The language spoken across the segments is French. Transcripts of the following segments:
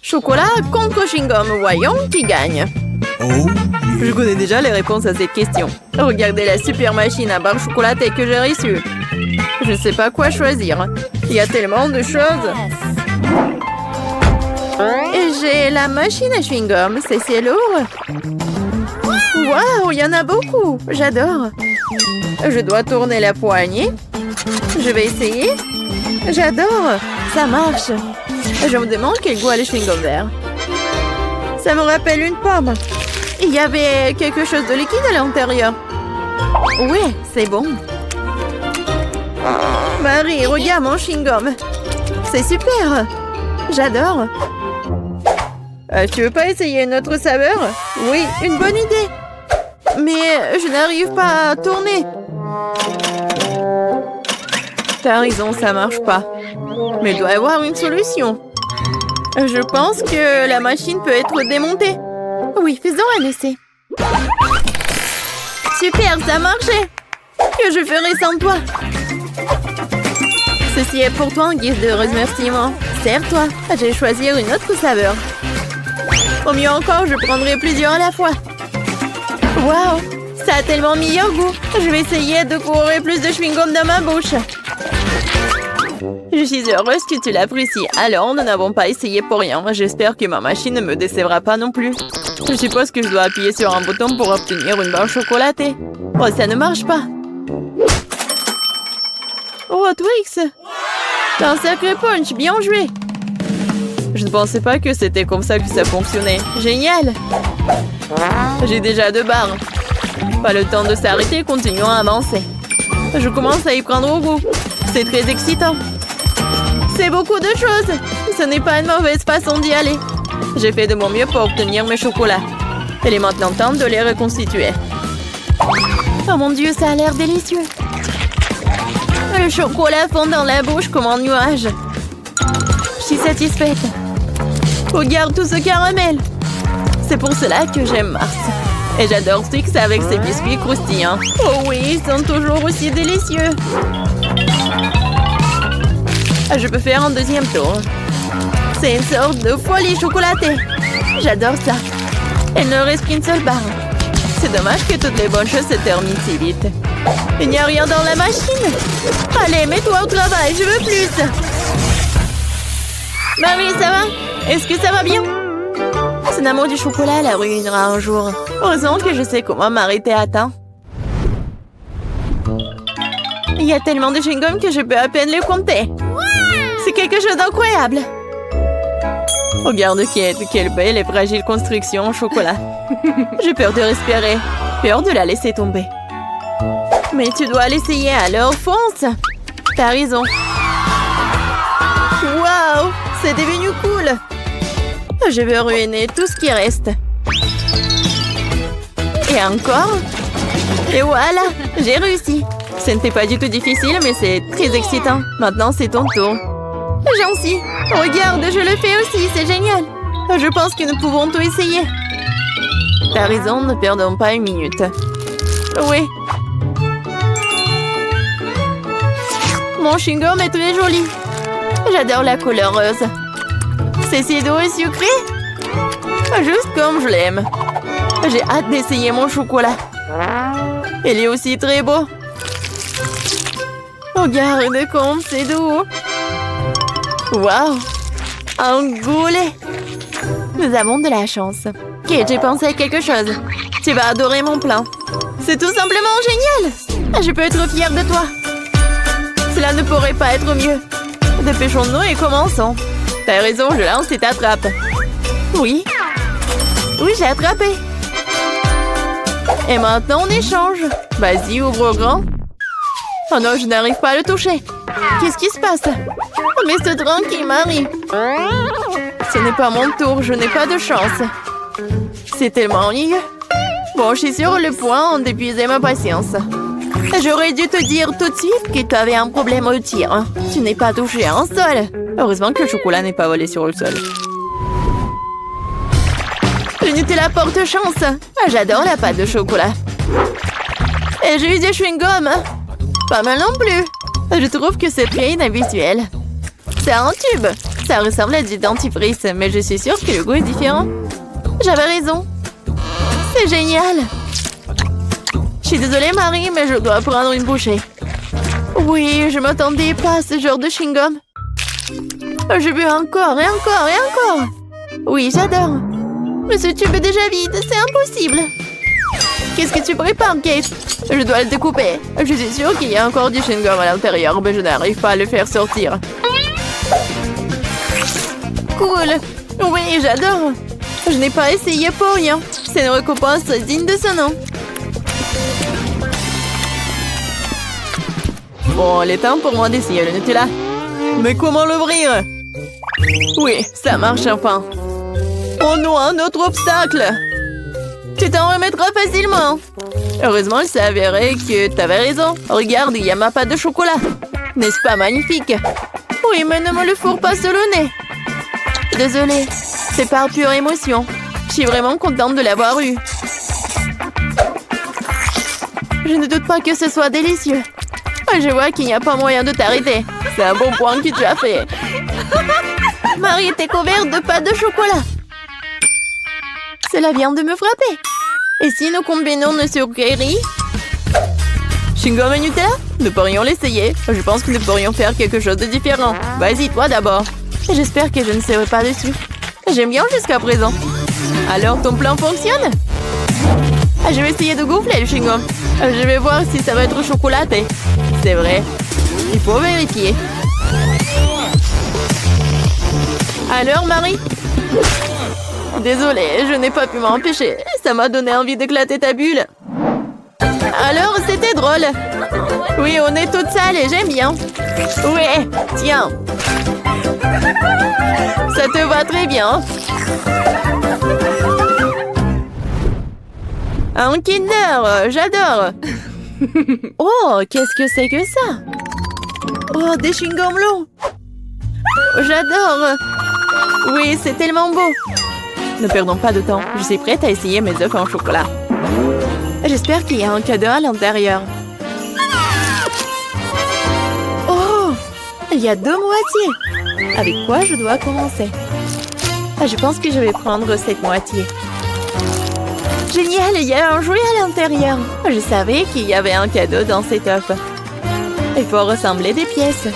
Chocolat contre chewing-gum. Voyons qui gagne. Je connais déjà les réponses à cette question. Regardez la super machine à barre chocolatée que j'ai reçue. Je ne sais pas quoi choisir. Il y a tellement de choses. Et j'ai la machine à chewing-gum. C'est lourd. Waouh, il y en a beaucoup. J'adore. Je dois tourner la poignée. Je vais essayer. J'adore. Ça marche. Je me demande quel goût a le chewing-gum vert. Ça me rappelle une pomme. Il y avait quelque chose de liquide à l'intérieur. Ouais, c'est bon. Marie, regarde mon chewing-gum. C'est super. J'adore. Tu veux pas essayer une autre saveur? Oui, une bonne idée. Mais je n'arrive pas à tourner. T'as raison, ça marche pas. Mais il doit y avoir une solution. Je pense que la machine peut être démontée. Oui, faisons un essai. Super, ça a marché. Que je ferai sans toi? Ceci est pour toi en guise de remerciement. Serre-toi. Je vais choisir une autre saveur. Au mieux encore, je prendrai plusieurs à la fois. Waouh, ça a tellement meilleur goût. Je vais essayer de courir plus de chewing-gum dans ma bouche. Je suis heureuse que tu l'apprécies. Alors, nous n'avons pas essayé pour rien. J'espère que ma machine ne me décevra pas non plus. Je suppose que je dois appuyer sur un bouton pour obtenir une barre chocolatée. Oh, ça ne marche pas. Oh, Twix! T'as un sacré punch, bien joué! Je ne pensais pas que c'était comme ça que ça fonctionnait. Génial! J'ai déjà 2 barres. Pas le temps de s'arrêter, continuons à avancer. Je commence à y prendre au goût. C'est très excitant. C'est beaucoup de choses. Ce n'est pas une mauvaise façon d'y aller. J'ai fait de mon mieux pour obtenir mes chocolats. Il est maintenant temps de les reconstituer. Oh mon Dieu, ça a l'air délicieux. Le chocolat fond dans la bouche comme un nuage. Je suis satisfaite. Regarde tout ce caramel. C'est pour cela que j'aime Mars. Et j'adore Twix avec ses biscuits croustillants. Oh oui, ils sont toujours aussi délicieux. Je peux faire un deuxième tour. C'est une sorte de folie chocolatée. J'adore ça. Il ne reste qu'une seule barre. C'est dommage que toutes les bonnes choses se terminent si vite. Il n'y a rien dans la machine. Allez, mets-toi au travail, je veux plus. Marie, ça va? Est-ce que ça va bien? Son amour du chocolat la ruinera un jour. Heureusement que je sais comment m'arrêter à temps. Il y a tellement de chewing-gum que je peux à peine les compter. C'est quelque chose d'incroyable. Regarde quelle belle et fragile construction en chocolat. J'ai peur de respirer. Peur de la laisser tomber. Mais tu dois l'essayer, alors fonce. T'as raison. Waouh, c'est devenu cool. Je vais ruiner tout ce qui reste. Et encore. Et voilà, j'ai réussi. Ce n'était pas du tout difficile, mais c'est très excitant. Maintenant, c'est ton tour. Gentil. Regarde, je le fais aussi, c'est génial. Je pense que nous pouvons tout essayer. T'as raison, ne perdons pas une minute. Oui. Mon chewing-gum est très joli. J'adore la couleur rose. C'est si doux et sucré. Juste comme je l'aime. J'ai hâte d'essayer mon chocolat. Il est aussi très beau. Regarde comme c'est doux. Waouh! Un goulet! Nous avons de la chance. Ok, j'ai pensé à quelque chose. Tu vas adorer mon plan. C'est tout simplement génial! Je peux être fière de toi. Cela ne pourrait pas être mieux. Dépêchons-nous et commençons. T'as raison, je lance et t'attrape. Oui. Oui, j'ai attrapé. Et maintenant, on échange. Vas-y, ouvre grand. Oh non, je n'arrive pas à le toucher. Qu'est-ce qui se passe? Mais c'est tranquille, Marie. Ce n'est pas mon tour, je n'ai pas de chance. C'est tellement ennuyeux. Bon, je suis sur le point d'épuiser ma patience. J'aurais dû te dire tout de suite que tu avais un problème au tir. Tu n'es pas touché à un sol. Heureusement que le chocolat n'est pas volé sur le sol. Le Nutella porte chance. J'adore la pâte de chocolat. Et j'ai eu des chewing-gums. Pas mal non plus. Je trouve que c'est très inhabituel. C'est un tube. Ça ressemble à du dentifrice, mais je suis sûre que le goût est différent. J'avais raison. C'est génial. Je suis désolée, Marie, mais je dois prendre une bouchée. Oui, je m'attendais pas à ce genre de chewing-gum. Je veux encore et encore et encore. Oui, j'adore. Mais ce tube est déjà vide, c'est impossible. Qu'est-ce que tu prépares, Kate? Je dois le découper. Je suis sûre qu'il y a encore du chewing-gum à l'intérieur, mais je n'arrive pas à le faire sortir. Cool. Oui, j'adore. Je n'ai pas essayé pour rien. C'est une récompense digne de ce nom. Bon, il est temps pour moi d'essayer le Nutella. Mais comment l'ouvrir? Oui, ça marche enfin. Oh non, un autre obstacle. Tu t'en remettras facilement. Heureusement, il s'est avéré que t'avais raison. Regarde, il y a ma pâte de chocolat. N'est-ce pas magnifique? Oui, mais ne me le fourre pas sur le nez. Désolée, c'est par pure émotion. Je suis vraiment contente de l'avoir eu. Je ne doute pas que ce soit délicieux. Je vois qu'il n'y a pas moyen de t'arrêter. C'est un bon point que tu as fait. Marie était couverte de pâte de chocolat. Cela vient de me frapper. Et si nous combinons nos sucreries? Chewing-gum et Nutella? Nous pourrions l'essayer. Je pense que nous pourrions faire quelque chose de différent. Vas-y, toi d'abord. J'espère que je ne serai pas dessus. J'aime bien jusqu'à présent. Alors, ton plan fonctionne? Je vais essayer de gonfler le chewing-gum. Je vais voir si ça va être chocolaté. C'est vrai. Il faut vérifier. Alors, Marie? Désolée, je n'ai pas pu m'empêcher. Ça m'a donné envie d'éclater ta bulle. Alors, c'était drôle. Oui, on est toutes sales et j'aime bien. Ouais, tiens. Ça te va très bien. Un Kinder, j'adore. Oh, qu'est-ce que c'est que ça? Oh, des chewing-gums longs. J'adore. Oui, c'est tellement beau. Ne perdons pas de temps. Je suis prête à essayer mes œufs en chocolat. J'espère qu'il y a un cadeau à l'intérieur. Oh, il y a 2 moitiés. Avec quoi je dois commencer? Je pense que je vais prendre cette moitié. Génial, il y a un jouet à l'intérieur. Je savais qu'il y avait un cadeau dans cet œuf. Il faut ressembler des pièces.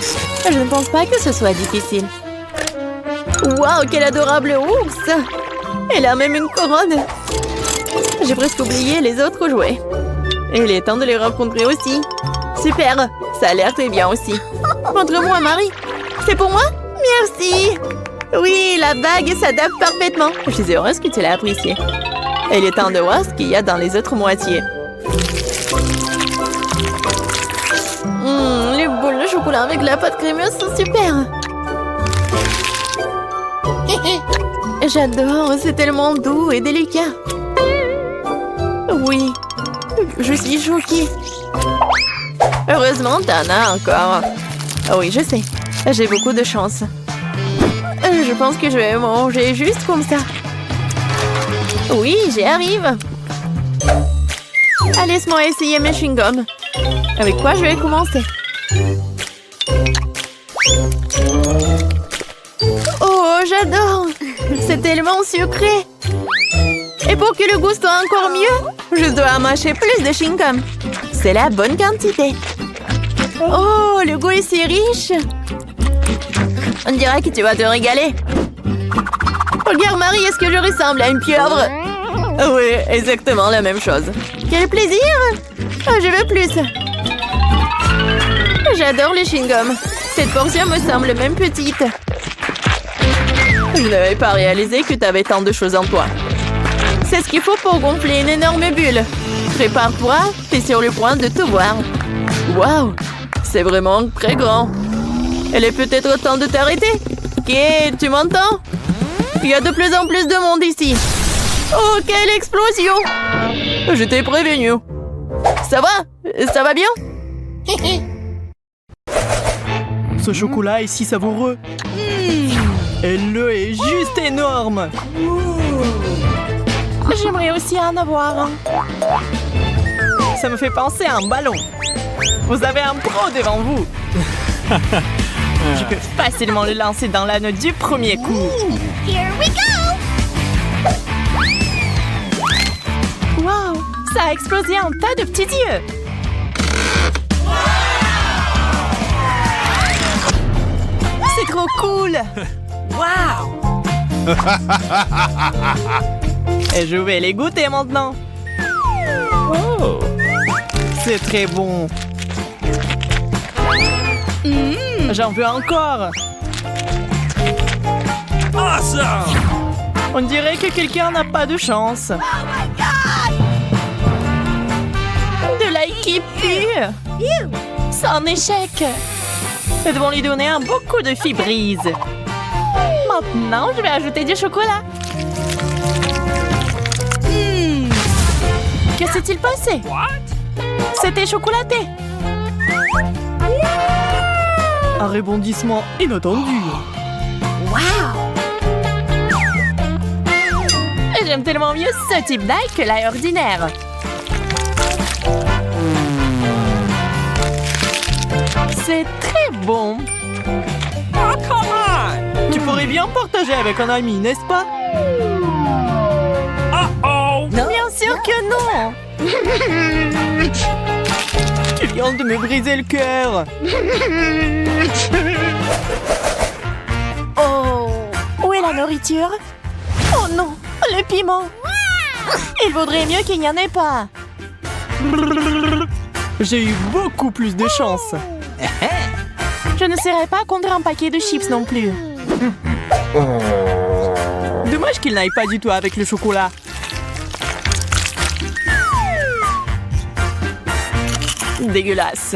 Je ne pense pas que ce soit difficile. Waouh, quel adorable ours! Elle a même une couronne. J'ai presque oublié les autres jouets. Et il est temps de les rencontrer aussi. Super, ça a l'air très bien aussi. Montre-moi, Marie. C'est pour moi? Merci. Oui, la bague s'adapte parfaitement. Je suis heureuse que tu l'as appréciée. Et il est temps de voir ce qu'il y a dans les autres moitiés. Les boules de chocolat avec la pâte crémeuse sont super. J'adore, c'est tellement doux et délicat. Oui, je suis choquée. Heureusement, t'en as encore. Oui, je sais, j'ai beaucoup de chance. Je pense que je vais manger juste comme ça. Oui, j'y arrive. Laisse-moi essayer mes chewing-gums. Avec quoi je vais commencer? Oh, j'adore! C'est tellement sucré! Et pour que le goût soit encore mieux, je dois mâcher plus de chewing-gum. C'est la bonne quantité. Oh, le goût est si riche! On dirait que tu vas te régaler. Regarde, Marie, est-ce que je ressemble à une pieuvre? Oui, exactement la même chose. Quel plaisir! Oh, je veux plus. J'adore les chewing-gums. Cette portion me semble même petite. Je n'avais pas réalisé que tu avais tant de choses en toi. C'est ce qu'il faut pour gonfler une énorme bulle. Prépare-toi, t'es sur le point de tout voir. Waouh, c'est vraiment très grand. Il est peut-être temps de t'arrêter. Ok, tu m'entends? Il y a de plus en plus de monde ici. Oh, quelle explosion! Je t'ai prévenu. Ça va? Ça va bien? Ce chocolat est si savoureux. Et le est juste énorme. J'aimerais aussi en avoir un. Ça me fait penser à un ballon. Vous avez un pro devant vous. Je peux facilement le lancer dans l'anneau du premier coup. Here we go! Wow! Ça a explosé en tas de petits yeux. C'est trop cool! Wow! Et je vais les goûter maintenant. Oh. C'est très bon. J'en veux encore. Awesome! On dirait que quelqu'un n'a pas de chance. De l'ail qui pue. C'est un échec. Nous devons lui donner un beau coup de fibrise. Maintenant, je vais ajouter du chocolat. Que s'est-il passé? C'était chocolaté. Un rebondissement inattendu. J'aime tellement mieux ce type d'ail que l'ail ordinaire. C'est très bon. Oh, come on! Tu pourrais bien partager avec un ami, n'est-ce pas? Uh-oh! Bien sûr que non. Tu viens de me briser le cœur. Oh, où est la nourriture? Oh non, le piment. Il vaudrait mieux qu'il n'y en ait pas. J'ai eu beaucoup plus de chance. Je ne serais pas contre un paquet de chips non plus. Dommage qu'il n'aille pas du tout avec le chocolat. Dégueulasse.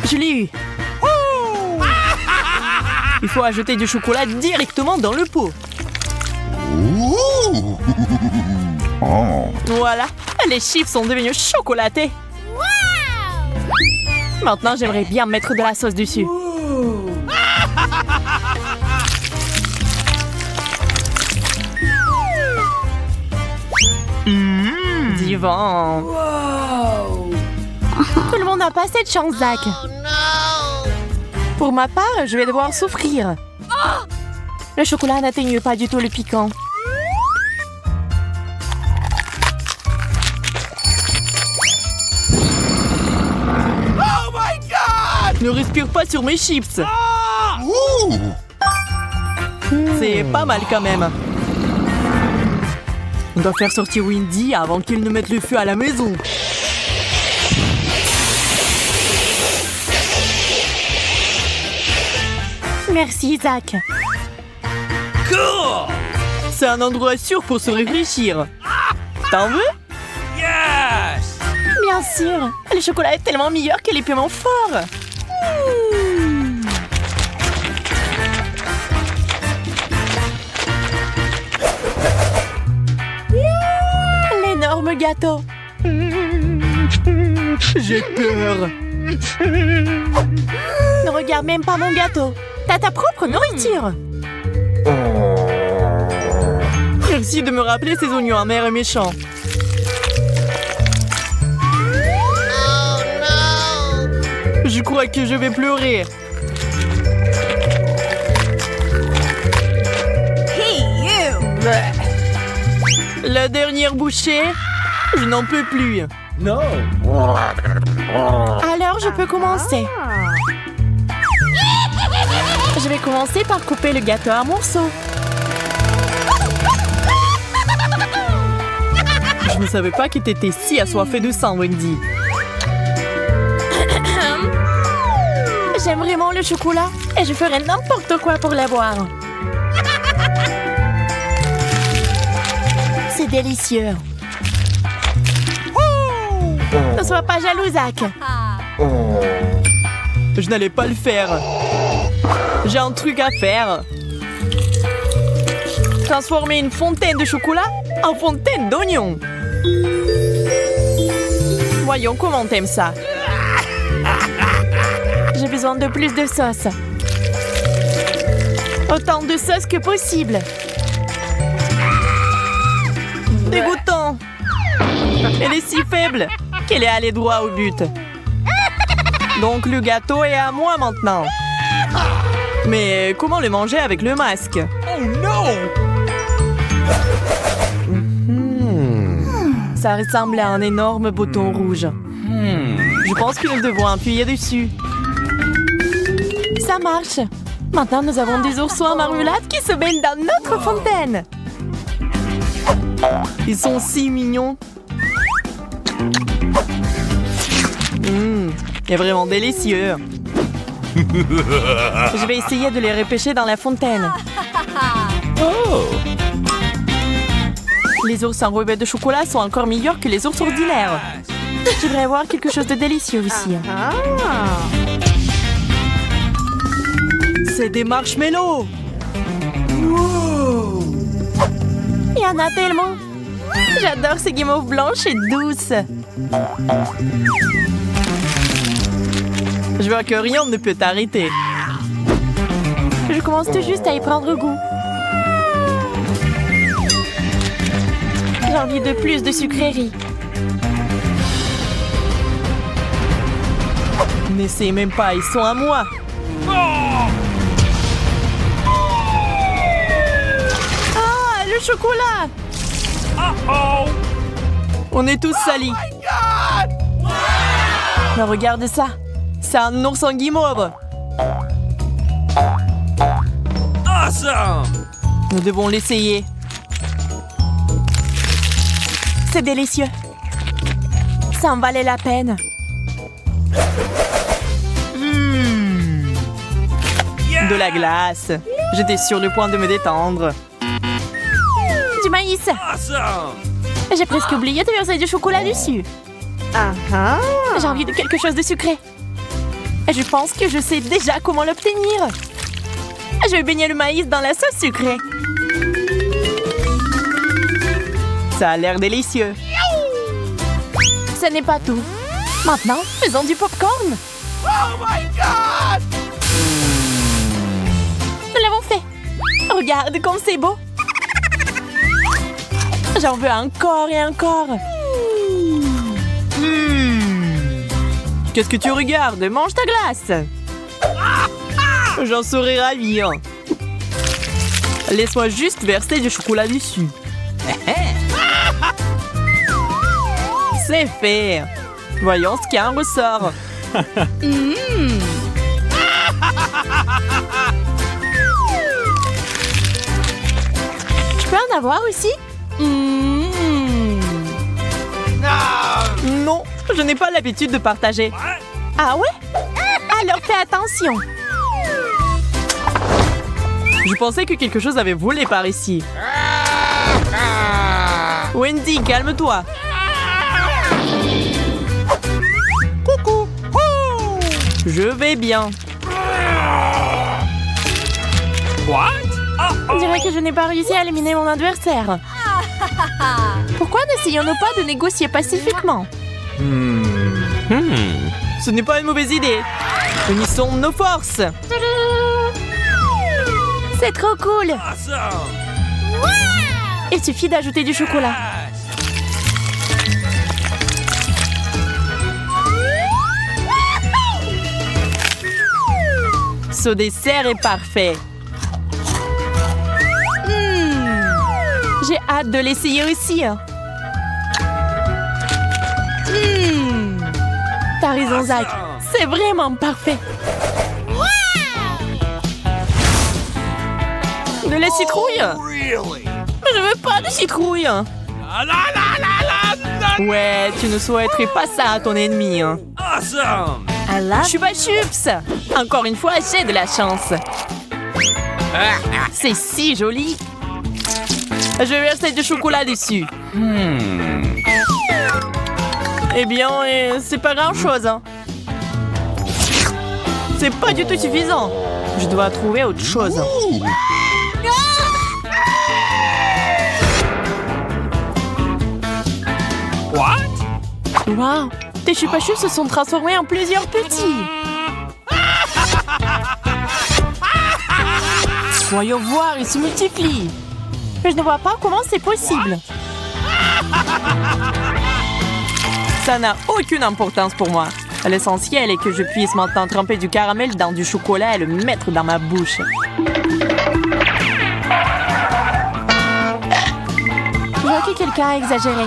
Je l'ai eu. Il faut ajouter du chocolat directement dans le pot. Voilà, les chips sont devenus chocolatés. Maintenant, j'aimerais bien mettre de la sauce dessus. Divin. Tout le monde n'a pas cette chance, Zach. Pour ma part, je vais devoir souffrir. Le chocolat n'atténue pas du tout le piquant. Oh my God! Ne respire pas sur mes chips. C'est pas mal quand même. On doit faire sortir Wendy avant qu'il ne mette le feu à la maison. Merci, Zach. Cool! C'est un endroit sûr pour se réfléchir. T'en veux? Yes! Bien sûr. Le chocolat est tellement meilleur que les piments forts. L'énorme gâteau. J'ai peur. Ne regarde même pas mon gâteau. T'as ta propre nourriture. Merci de me rappeler ces oignons amers et méchants. Je crois que je vais pleurer. La dernière bouchée, je n'en peux plus. Alors, je peux commencer. Je vais commencer par couper le gâteau à morceaux. Je ne savais pas que t'étais si assoiffée de sang, Wendy. J'aime vraiment le chocolat et je ferai n'importe quoi pour l'avoir. C'est délicieux. Ne sois pas jaloux, Zach. Je n'allais pas le faire. J'ai un truc à faire. Transformer une fontaine de chocolat en fontaine d'oignons. Voyons comment t'aimes ça. J'ai besoin de plus de sauce. Autant de sauce que possible. Dégoûtant. Elle est si faible qu'elle est allée droit au but. Donc le gâteau est à moi maintenant. Mais comment le manger avec le masque? Oh no! Ça ressemble à un énorme bouton rouge. Je pense que nous devons appuyer dessus. Ça marche. Maintenant, nous avons des oursons en marmelade qui se baignent dans notre fontaine. Ils sont si mignons. C'est vraiment délicieux. Je vais essayer de les repêcher dans la fontaine. Les ours enrobés de chocolat sont encore meilleurs que les ours ordinaires. J'aimerais avoir quelque chose de délicieux aussi. C'est des marshmallows. Il y en a tellement. J'adore ces guimauves blanches et douces. Je vois que rien ne peut t'arrêter. Je commence tout juste à y prendre goût. J'ai envie de plus de sucreries. N'essaie même pas, ils sont à moi. Ah, le chocolat! Uh-oh! On est tous salis. Mais regarde ça. C'est un ourson guimauve. Awesome! Nous devons l'essayer. C'est délicieux. Ça en valait la peine. Yeah! De la glace. J'étais sur le point de me détendre. Du maïs. Awesome! J'ai presque oublié de verser du chocolat dessus. J'ai envie de quelque chose de sucré. Et je pense que je sais déjà comment l'obtenir. Je vais baigner le maïs dans la sauce sucrée. Ça a l'air délicieux. Ce n'est pas tout. Maintenant, faisons du popcorn. Oh my god! Nous l'avons fait. Regarde comme c'est beau. J'en veux encore et encore. Qu'est-ce que tu regardes? Mange ta glace. J'en serais ravie. Laisse-moi juste verser du chocolat dessus. C'est fait. Voyons ce qu'il y a en ressort. Je peux en avoir aussi? Non, je n'ai pas l'habitude de partager. Ah ouais? Alors fais attention. Je pensais que quelque chose avait volé par ici. Wendy, calme-toi. Coucou. Je vais bien. What? On dirait que je n'ai pas réussi à éliminer mon adversaire. Pourquoi n'essayons-nous pas de négocier pacifiquement? Ce n'est pas une mauvaise idée. Unissons nos forces. C'est trop cool. Awesome! Il suffit d'ajouter du chocolat. Ce dessert est parfait. J'ai hâte de l'essayer aussi. T'as raison, Zach. C'est vraiment parfait. De la citrouille? Really? Je veux pas de citrouille. La la la la la! Ouais, tu ne souhaiterais pas ça à ton ennemi. Awesome! Chupa Chups! Encore une fois, j'ai de la chance. C'est si joli. Je vais verser du chocolat dessus. Eh bien, c'est pas grand-chose. C'est pas du tout suffisant. Je dois trouver autre chose. What? Wow! Tes Chupa Chups se sont transformés en plusieurs petits. Voyons voir, ils se multiplient. Mais je ne vois pas comment c'est possible. Ça n'a aucune importance pour moi. L'essentiel est que je puisse maintenant tremper du caramel dans du chocolat et le mettre dans ma bouche. Je vois que quelqu'un a exagéré.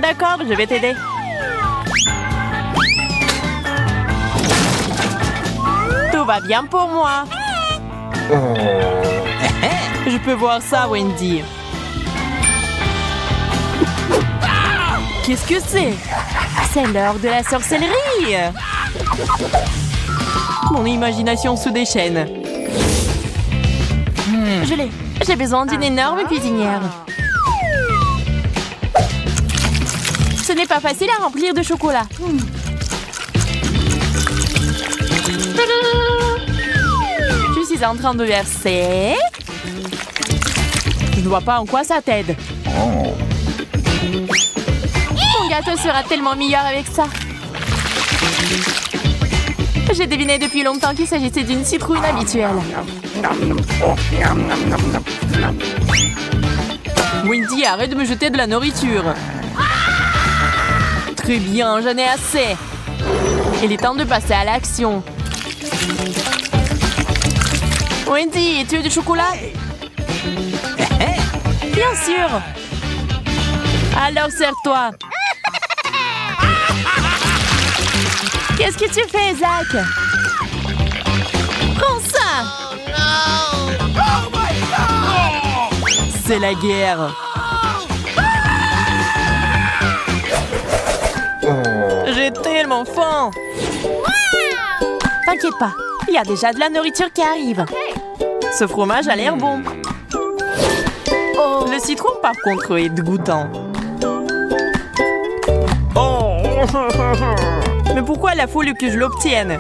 D'accord, je vais t'aider. Tout va bien pour moi. Je peux voir ça, Wendy. Qu'est-ce que c'est? C'est l'heure de la sorcellerie. Mon imagination se déchaîne. Je l'ai. J'ai besoin d'une énorme cuisinière. Ce n'est pas facile à remplir de chocolat. Je suis en train de verser. Je ne vois pas en quoi ça t'aide. Mon gâteau sera tellement meilleur avec ça. J'ai deviné depuis longtemps qu'il s'agissait d'une citrouille habituelle. Wendy, arrête de me jeter de la nourriture. Très bien, j'en ai assez. Il est temps de passer à l'action. Wendy, tu veux du chocolat? Bien sûr. Alors serre-toi. Qu'est-ce que tu fais, Zach? Prends ça. C'est la guerre. J'ai tellement faim. T'inquiète pas, il y a déjà de la nourriture qui arrive. Ce fromage a l'air bon. Le citron, par contre, est dégoûtant. Mais pourquoi il a fallu que je l'obtienne?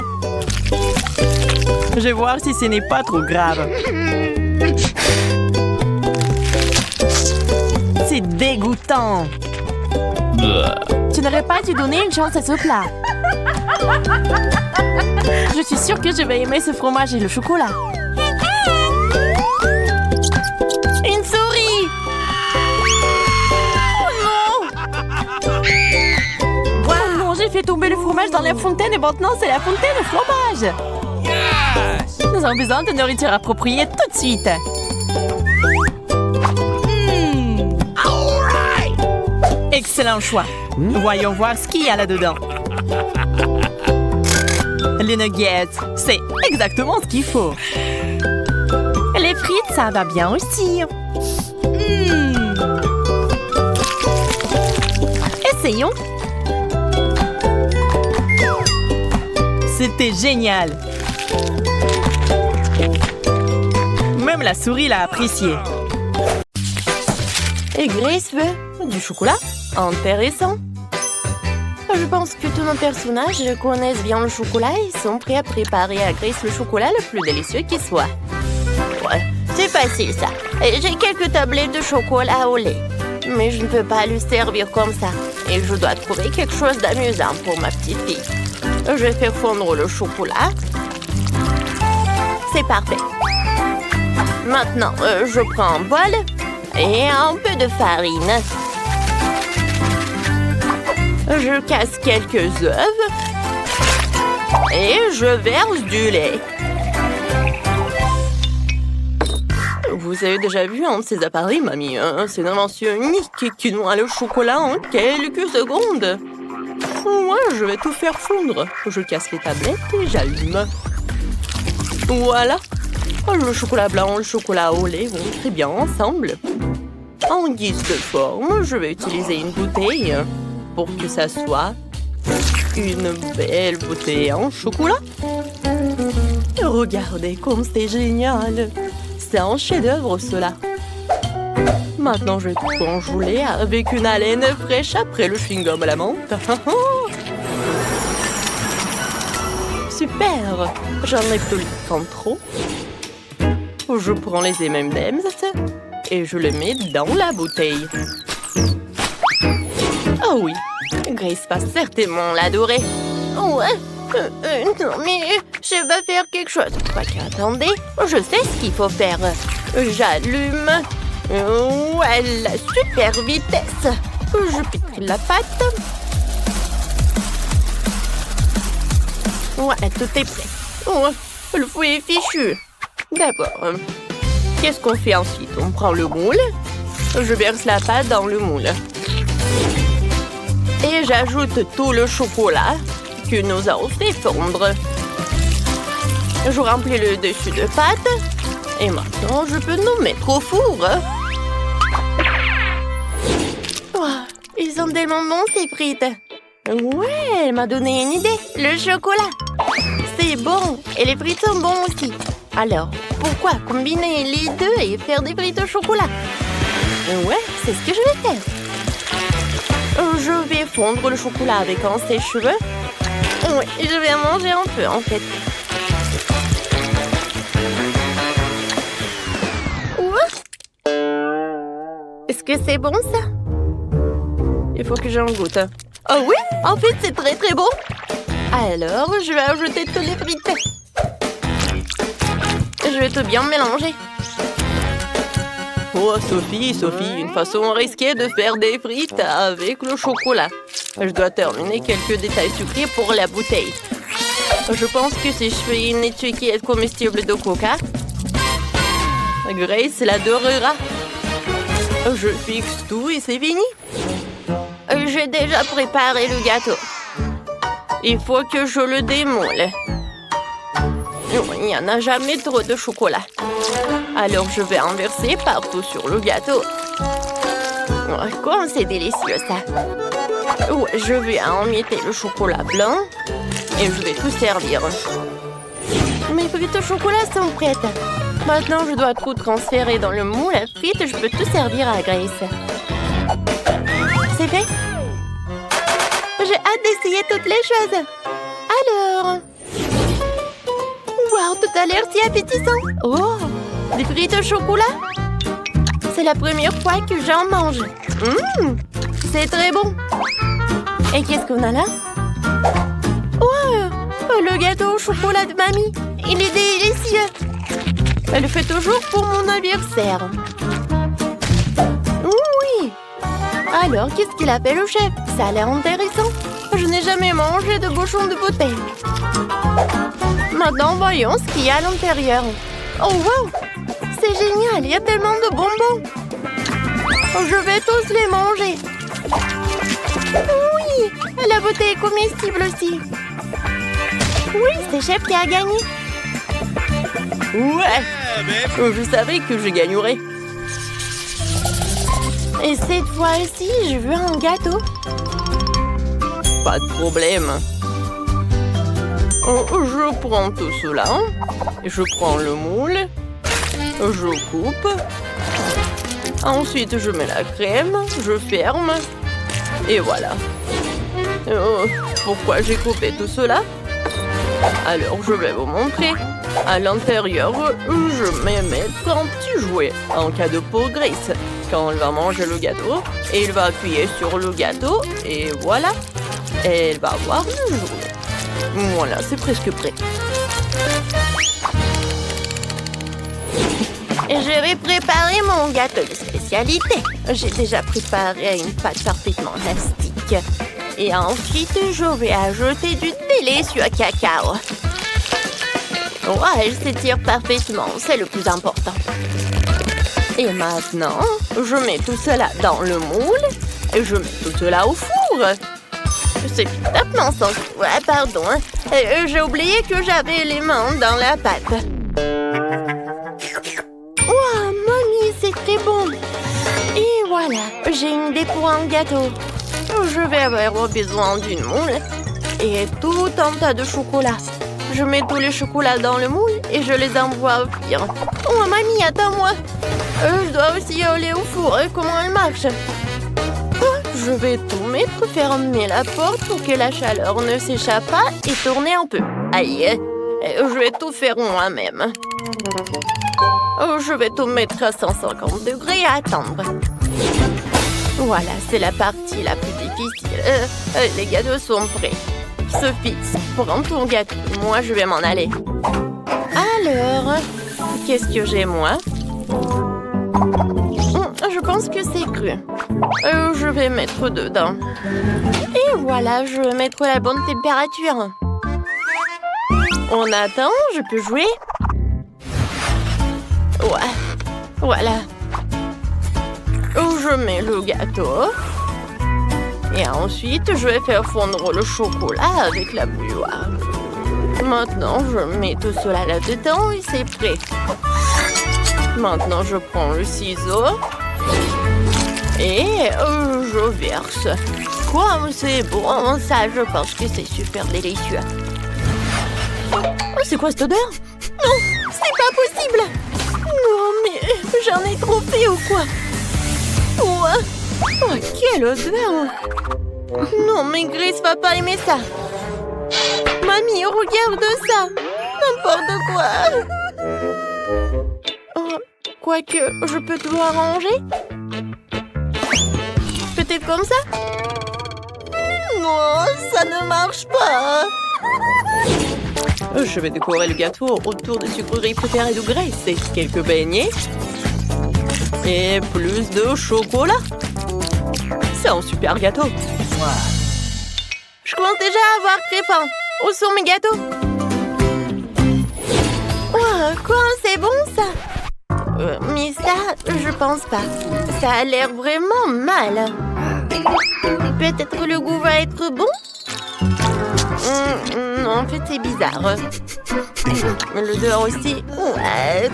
Je vais voir si ce n'est pas trop grave. C'est dégoûtant. Tu n'aurais pas dû donner une chance à ce plat. Je suis sûre que je vais aimer ce fromage et le chocolat. Une souris! Oh non! Oh non, j'ai fait tomber le fromage dans la fontaine et maintenant c'est la fontaine au fromage! Nous avons besoin de nourriture appropriée tout de suite. Excellent choix. Voyons voir ce qu'il y a là-dedans. Les nuggets, c'est exactement ce qu'il faut. Les frites, ça va bien aussi. Essayons. C'était génial. Même la souris l'a apprécié. Et Grace veut du chocolat? Intéressant. Je pense que tous nos personnages connaissent bien le chocolat et sont prêts à préparer à Grace le chocolat le plus délicieux qui soit. Ouais, c'est facile ça. J'ai quelques tablettes de chocolat au lait. Mais je ne peux pas lui servir comme ça. Et je dois trouver quelque chose d'amusant pour ma petite fille. Je vais faire fondre le chocolat. C'est parfait. Maintenant, je prends un bol et un peu de farine. Je casse quelques œufs et je verse du lait. Vous avez déjà vu un de ces appareils, mamie? C'est une invention unique qui noie le chocolat en quelques secondes. Moi, je vais tout faire fondre. Je casse les tablettes et j'allume. Voilà. Le chocolat blanc et le chocolat au lait vont très bien ensemble. En guise de forme, je vais utiliser une bouteille pour que ça soit une belle bouteille en chocolat. Regardez comme c'est génial. C'est un chef-d'œuvre, cela. Maintenant, je vais tout congeler avec une haleine fraîche après le chewing-gum à la menthe. Super. J'enlève tout le temps trop. Je prends les M&M's et je les mets dans la bouteille. Oh oui, Grace va certainement l'adorer. Ouais, non mais je vais faire quelque chose. Attendez, je sais ce qu'il faut faire. J'allume. Ouais, la super vitesse. Je pétris la pâte. Voilà, tout est prêt. Oh, le fouet est fichu. D'abord, qu'est-ce qu'on fait ensuite? On prend le moule. Je verse la pâte dans le moule. Et j'ajoute tout le chocolat que nous avons fait fondre. Je remplis le dessus de pâte. Et maintenant, je peux nous mettre au four. Oh, ils sont tellement bons, ces frites. Ouais, elle m'a donné une idée. Le chocolat. C'est bon. Et les frites sont bons aussi. Alors, pourquoi combiner les deux et faire des frites au chocolat? Ouais, c'est ce que je vais faire. Je vais fondre le chocolat avec un sèche-cheveux. Oui, je vais en manger un peu, en fait. Est-ce que c'est bon, ça? Il faut que j'en goûte. Oh oui, en fait, c'est très très bon. Alors, je vais ajouter tous les frites. Je vais tout bien mélanger. Oh, Sophie, une façon risquée de faire des frites avec le chocolat. Je dois terminer quelques détails sucrés pour la bouteille. Je pense que si je fais une étiquette comestible de coca, Grace l'adorera. Je fixe tout et c'est fini. J'ai déjà préparé le gâteau. Il faut que je le démoule. Il n'y en a jamais trop de chocolat. Alors je vais en verser partout sur le gâteau. Oh, comme c'est délicieux ça. Oh, je vais emietter le chocolat blanc et je vais tout servir. Mes frites au chocolat sont prêtes. Maintenant, je dois tout transférer dans le moule à frites et je peux tout servir à Grace. C'est fait? J'ai hâte d'essayer toutes les choses. Alors... Wow, tout a l'air si appétissant. Oh, des frites au chocolat? C'est la première fois que j'en mange. C'est très bon. Et qu'est-ce qu'on a là? Wow, le gâteau au chocolat de mamie. Il est délicieux. Elle le fait toujours pour mon anniversaire. Oui. Alors, qu'est-ce qu'il appelle au chef? Ça a l'air intéressant. Je n'ai jamais mangé de bouchon de bouteille. Maintenant, voyons ce qu'il y a à l'intérieur. Oh, wow! C'est génial, il y a tellement de bonbons. Je vais tous les manger. Oui, la bouteille est comestible aussi. Oui, c'est chef qui a gagné. Ouais, je savais que je gagnerais. Et cette fois-ci, je veux un gâteau. Pas de problème. Je prends tout cela. Je prends le moule. Je coupe. Ensuite, je mets la crème. Je ferme. Et voilà. Pourquoi j'ai coupé tout cela? Alors, je vais vous montrer. À l'intérieur, je vais mettre un petit jouet en cadeau pour Grace. Quand elle va manger le gâteau, elle va appuyer sur le gâteau et voilà. Elle va avoir le jouet. Voilà, c'est presque prêt. Je vais préparer mon gâteau de spécialité. J'ai déjà préparé une pâte parfaitement élastique. Et ensuite, je vais ajouter du délicieux cacao. Ouais, elle s'étire parfaitement, c'est le plus important. Et maintenant, je mets tout cela dans le moule et je mets tout cela au four. C'est complètement sans... Ouais, pardon. J'ai oublié que j'avais les mains dans la pâte. Wow, mamie, c'est très bon. Et voilà, j'ai une idée pour un gâteau. Je vais avoir besoin d'une moule et tout un tas de chocolat. Je mets tous les chocolats dans le moule et je les envoie au cuire. Oh, mamie, attends-moi. Je dois aussi aller au four. Comment elle marche? Je vais tout mettre, fermer la porte pour que la chaleur ne s'échappe pas et tourner un peu. Aïe, je vais tout faire moi-même. Je vais tout mettre à 150 degrés et attendre. Voilà, c'est la partie la plus difficile. Les gâteaux sont prêts. Sophie, prends ton gâteau. Moi, je vais m'en aller. Alors, qu'est-ce que j'ai, moi? Je pense que c'est cru. Je vais mettre dedans. Et voilà, je vais mettre la bonne température. On attend, je peux jouer? Ouais, voilà. Je mets le gâteau. Et ensuite, je vais faire fondre le chocolat avec la bouilloire. Maintenant, je mets tout cela là-dedans et c'est prêt. Maintenant, je prends le ciseau. Et je verse. Quoi, c'est bon, ça, je pense que c'est super délicieux. Oh, c'est quoi cette odeur? Non, c'est pas possible! Non, mais j'en ai trop fait ou quoi? Oh, quelle odeur! Non, mais Grace va pas aimer ça. Mamie, regarde ça! N'importe quoi! Oh, quoique, je peux tout arranger? Peut-être comme ça? Non, ça ne marche pas! Je vais décorer le gâteau autour des sucreries préférées de Grace. Et quelques beignets. Et plus de chocolat. C'est un super gâteau. Je commence déjà à avoir très faim. Où sont mes gâteaux? Oh, quoi, c'est bon ça? Mais ça, je pense pas. Ça a l'air vraiment mal. Peut-être le goût va être bon? Non, en fait, c'est bizarre. L'odeur aussi.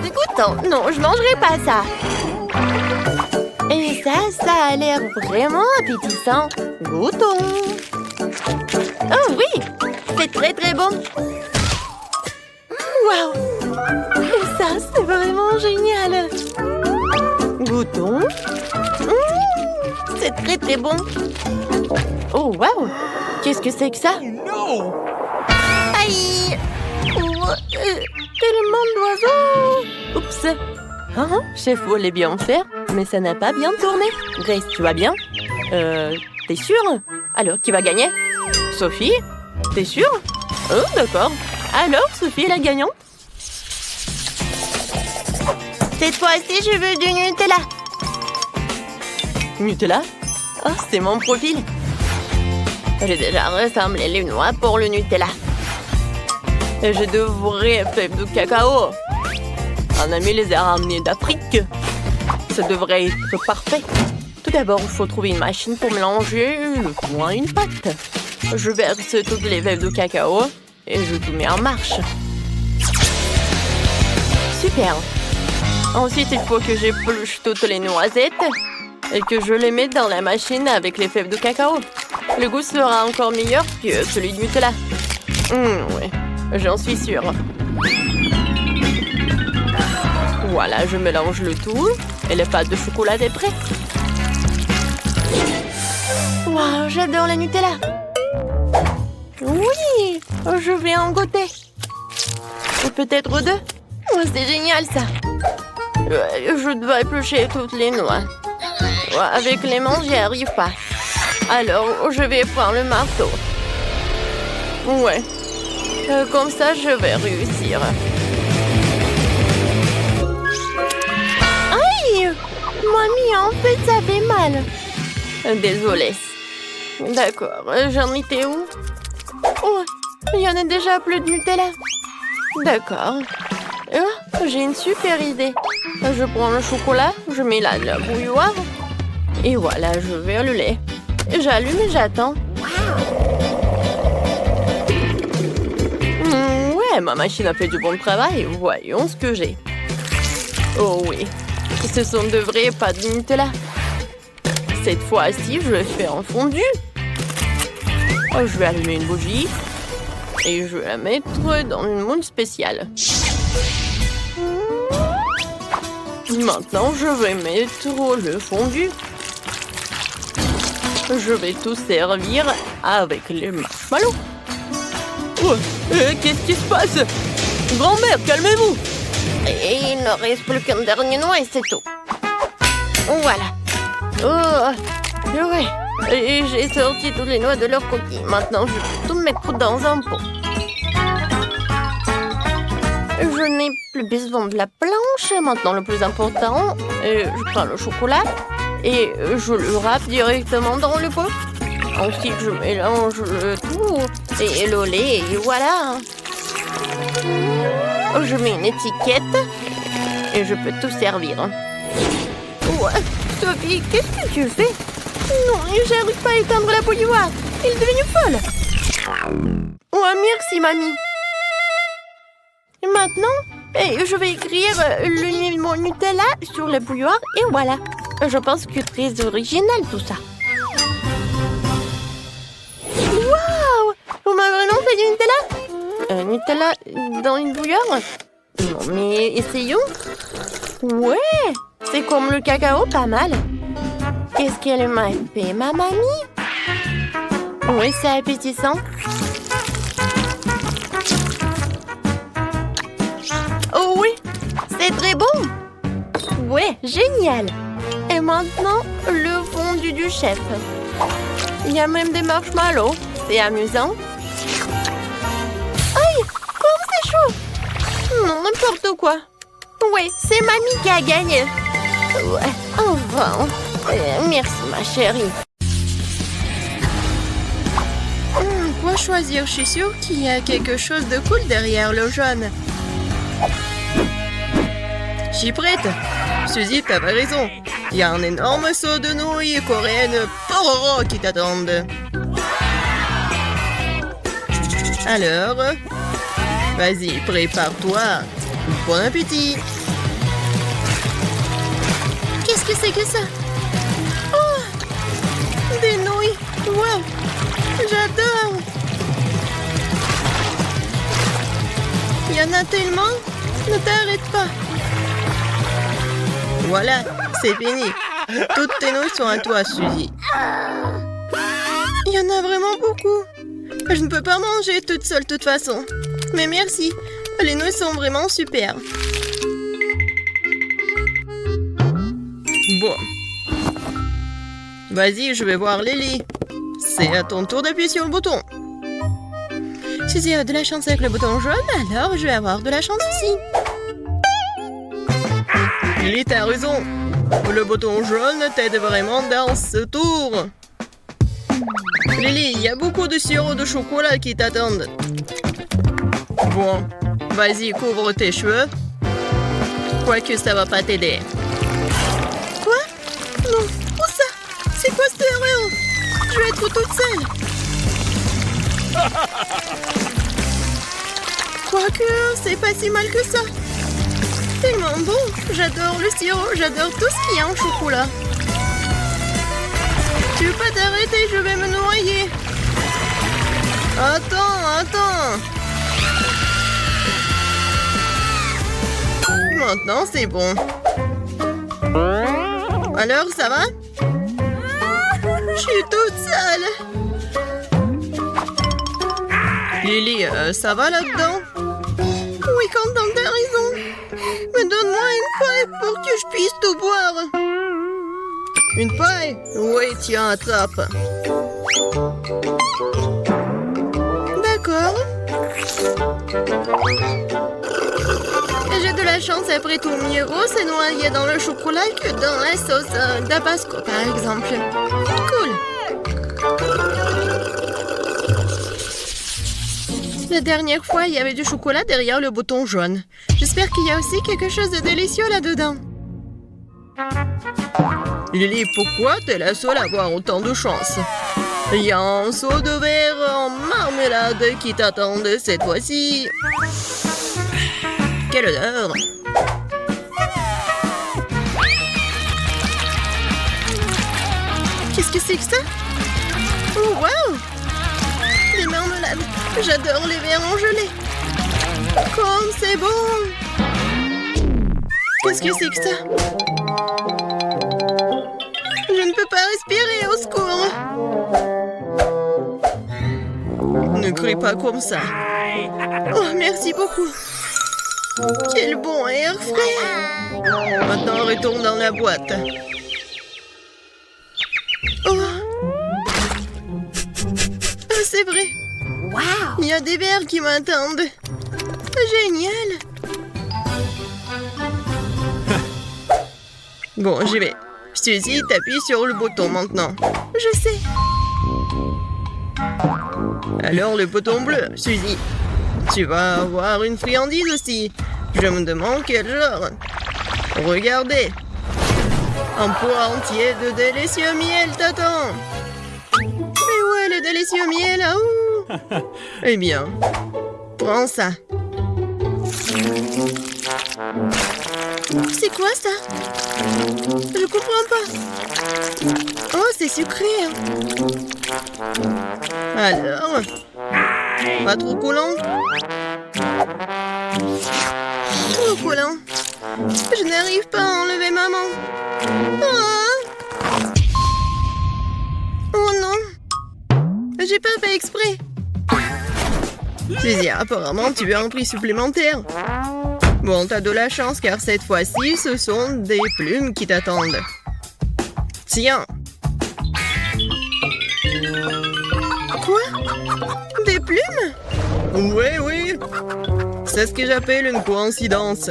Dégoûtant. Non, je mangerai pas ça. Et ça a l'air vraiment appétissant. Goûtons. Oh oui, c'est très très bon. Waouh. Et ça, c'est vraiment génial. Goûtons. C'est très très bon. Oh waouh. Qu'est-ce que c'est que ça? No! Aïe! Oh, tellement d'oiseaux! Oups! Hein? Chef voulait bien faire, mais ça n'a pas bien tourné. Grace, tu vas bien? T'es sûre? Alors, qui va gagner? Sophie? T'es sûre? Oh, d'accord. Alors, Sophie est la gagnante? Cette fois-ci, je veux du Nutella. Nutella? Oh, c'est mon profil. J'ai déjà rassemblé les noix pour le Nutella. Et j'ai de vraies fèves de cacao. Un ami les a ramenées d'Afrique. Ça devrait être parfait. Tout d'abord, il faut trouver une machine pour mélanger le foin et une pâte. Je verse toutes les fèves de cacao et je tout mets en marche. Super. Ensuite, il faut que j'épluche toutes les noisettes et que je les mette dans la machine avec les fèves de cacao. Le goût sera encore meilleur que celui de Nutella. Oui, j'en suis sûre. Voilà, je mélange le tout et la pâte de chocolat est prête. Waouh, j'adore la Nutella. Oui, je vais en goûter. Ou peut-être deux. Oh, c'est génial ça. Je dois éplucher toutes les noix. Avec les mains, j'y arrive pas. Alors, je vais prendre le marteau. Ouais. Comme ça, je vais réussir. Aïe! Mamie, en fait, ça fait mal. Désolée. D'accord, j'en étais où? Oh, il y en a déjà plus de Nutella. D'accord. Oh, j'ai une super idée. Je prends le chocolat, je mets la bouilloire. Et voilà, je vais le lait. J'allume et j'attends. Ouais, ma machine a fait du bon travail. Voyons ce que j'ai. Oh oui, ce sont de vraies pâtes de Nutella. Cette fois-ci, je vais faire un fondu. Je vais allumer une bougie. Et je vais la mettre dans une moule spéciale. Maintenant, je vais mettre le fondu. Je vais tout servir avec les marshmallows. Qu'est-ce qui se passe? Grand-mère, calmez-vous. Et il ne reste plus qu'un dernier noix et c'est tout. Voilà. Oh, ouais. Et j'ai sorti toutes les noix de leur coquille. Maintenant, je vais tout mettre dans un pot. Je n'ai plus besoin de la planche. Maintenant, le plus important, je prends le chocolat et je le râpe directement dans le pot. Ensuite, je mélange le tout et le lait et voilà. Je mets une étiquette et je peux tout servir. Ouais, Sophie, qu'est-ce que tu fais? Non, j'arrive pas à éteindre la bouilloire. Elle est devenue folle. Ouais, merci, mamie. Et maintenant, je vais écrire le mot Nutella sur la bouilloire et voilà. Je pense que c'est très original tout ça. Waouh! On m'a vraiment fait du Nutella? Nutella dans une bouilloire? Non, mais essayons. Ouais, c'est comme le cacao, pas mal. Qu'est-ce qu'elle m'a fait, ma mamie? Oui, c'est appétissant. Oh oui, c'est très bon. Ouais, génial. Et maintenant, le fondu du chef. Il y a même des marshmallows. C'est amusant. Aïe, comme c'est chaud. Non, n'importe quoi. Ouais, c'est mamie qui a gagné. Ouais, enfin. Merci, ma chérie. Quoi choisir? Je suis sûre qu'il y a quelque chose de cool derrière le jaune. Je suis prête. Suzy, t'avais raison. Il y a un énorme seau de nouilles coréennes pororo qui t'attendent. Alors, vas-y, prépare-toi. Bon appétit. Qu'est-ce que c'est que ça? Oh, des nouilles. Wow, j'adore. Il y en a tellement. Ne t'arrête pas. Voilà, c'est fini. Toutes tes nouilles sont à toi, Suzy. Il y en a vraiment beaucoup. Je ne peux pas manger toute seule de toute façon. Mais merci, les nouilles sont vraiment super. Bon. Vas-y, je vais voir Lily. C'est à ton tour d'appuyer sur le bouton. Suzy a de la chance avec le bouton jaune, alors je vais avoir de la chance aussi. Lily, t'as raison. Le bouton jaune t'aide vraiment dans ce tour. Lily, il y a beaucoup de sirop de chocolat qui t'attendent. Bon, vas-y, couvre tes cheveux. Quoique ça va pas t'aider. Quoi? Non, où ça? C'est quoi cette erreur? Je vais être toute seule. Quoique, c'est pas si mal que ça. Tellement bon. J'adore le sirop, j'adore tout ce qu'il y a en chocolat. Tu veux pas t'arrêter, je vais me noyer. Attends. Maintenant, c'est bon. Alors, ça va? Je suis toute seule. Lily, ça va là-dedans? Oui, Quentin, t'as raison. Mais donne-moi une paille pour que je puisse tout boire. Une paille? Oui, tiens, attrape. D'accord. J'ai de la chance après tout. Mieux vaut se noyer dans le chocolat que dans la sauce Tabasco, par exemple. Cool. La dernière fois, il y avait du chocolat derrière le bouton jaune. J'espère qu'il y a aussi quelque chose de délicieux là-dedans. Lily, pourquoi t'es la seule à avoir autant de chance? Il y a un seau de verre en marmelade qui t'attendait cette fois-ci. Quelle odeur! Qu'est-ce que c'est que ça? Oh, wow! Des marmelades. J'adore les verres en gelée. Comme c'est bon! Qu'est-ce que c'est que ça? Je ne peux pas respirer, au secours! Ne crie pas comme ça. Oh, merci beaucoup. Quel bon air frais. Maintenant, retourne dans la boîte. Oh. C'est vrai. Wow! Il y a des verres qui m'attendent. Génial. Bon, j'y vais. Suzy, t'appuies sur le bouton maintenant. Je sais. Alors, le bouton bleu, Suzy. Tu vas avoir une friandise aussi. Je me demande quel genre. Regardez. Un poids entier de délicieux miel t'attend. Mais où est le délicieux miel? Ah, ouh. Eh bien, prends ça. C'est quoi ça? Je comprends pas. Oh, c'est sucré. Alors, pas trop collant? Trop collant. Je n'arrive pas à enlever maman. Ah. Oh non. J'ai pas fait exprès. Suzy, apparemment tu as un prix supplémentaire. Bon, t'as de la chance car cette fois-ci, ce sont des plumes qui t'attendent. Tiens. Quoi? Des plumes? Oui. C'est ce que j'appelle une coïncidence.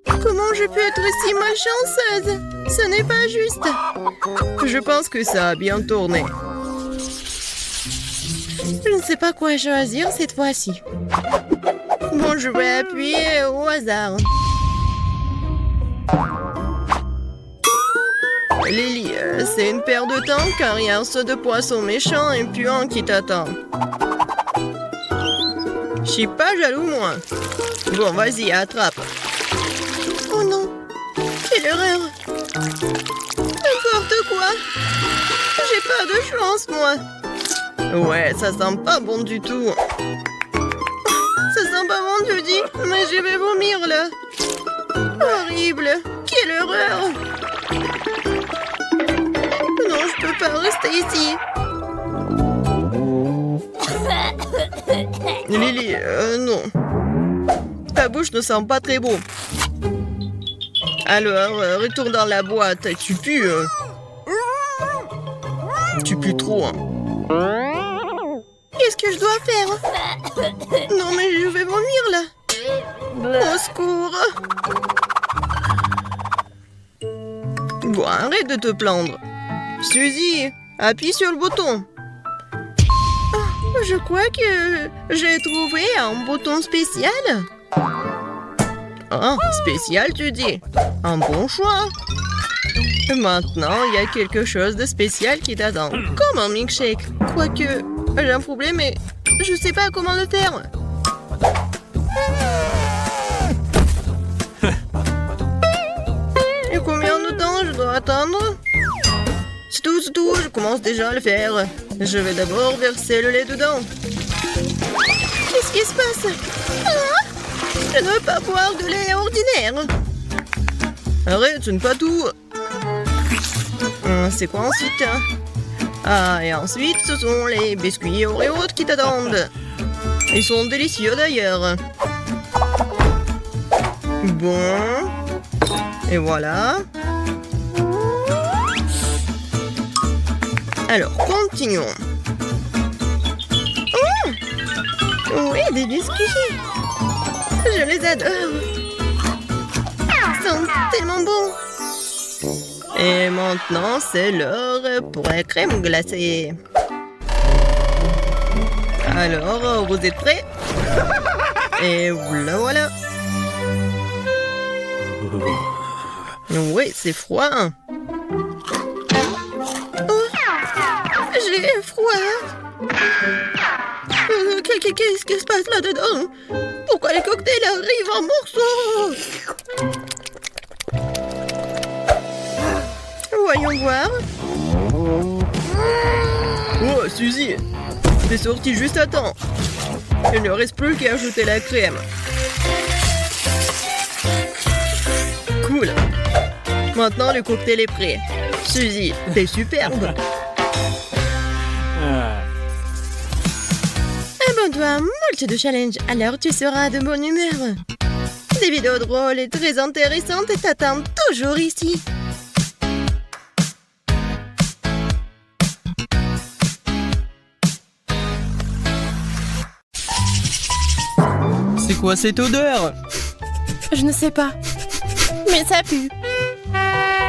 Comment je peux être si malchanceuse? Ce n'est pas juste. Je pense que ça a bien tourné. Je ne sais pas quoi choisir cette fois-ci. Bon, je vais appuyer au hasard. Lily, c'est une perte de temps car il y a un saut de poisson méchant et puant qui t'attend. Je suis pas jaloux, moi. Bon, vas-y, attrape. Oh non, quelle erreur. N'importe quoi. J'ai pas de chance, moi. Ouais, ça sent pas bon du tout. Ça sent pas bon, tu dis, mais je vais vomir, là. Horrible. Quelle horreur. Non, je peux pas rester ici. Lily, non. Ta bouche ne sent pas très bon. Alors, retourne dans la boîte. Tu pues. Tu pues trop, hein. Qu'est-ce que je dois faire? Non, mais je vais vomir, là. Au secours. Bon, arrête de te plaindre. Suzy, appuie sur le bouton. Oh, je crois que j'ai trouvé un bouton spécial. Ah, spécial, tu dis? Un bon choix. Maintenant, il y a quelque chose de spécial qui t'attend. Comme un milkshake. Quoique, j'ai un problème et je sais pas comment le faire. Et combien de temps je dois attendre? C'est tout, je commence déjà à le faire. Je vais d'abord verser le lait dedans. Qu'est-ce qui se passe? Ah, je ne veux pas boire de lait ordinaire. Arrête, ce n'est pas tout. C'est quoi ensuite? Ah, et ensuite, ce sont les biscuits Oreos qui t'attendent. Ils sont délicieux d'ailleurs. Bon. Et voilà. Alors, continuons. Oh! Oui, des biscuits. Je les adore. Ils sont tellement bons. Et maintenant, c'est l'heure pour la crème glacée. Alors, vous êtes prêts? Et voilà. Oui, c'est froid. Oh, j'ai froid. Qu'est-ce qui se passe là-dedans? Pourquoi les cocktails arrivent en morceaux? Voyons voir. Oh, Suzy, t'es sortie juste à temps. Il ne reste plus qu'à ajouter la crème. Cool. Maintenant, le cocktail est prêt. Suzy, t'es superbe. Abonne-toi à moult de challenges, alors tu seras de bonne humeur. Des vidéos drôles et très intéressantes t'attendent toujours ici. C'est quoi cette odeur? Je ne sais pas. Mais ça pue.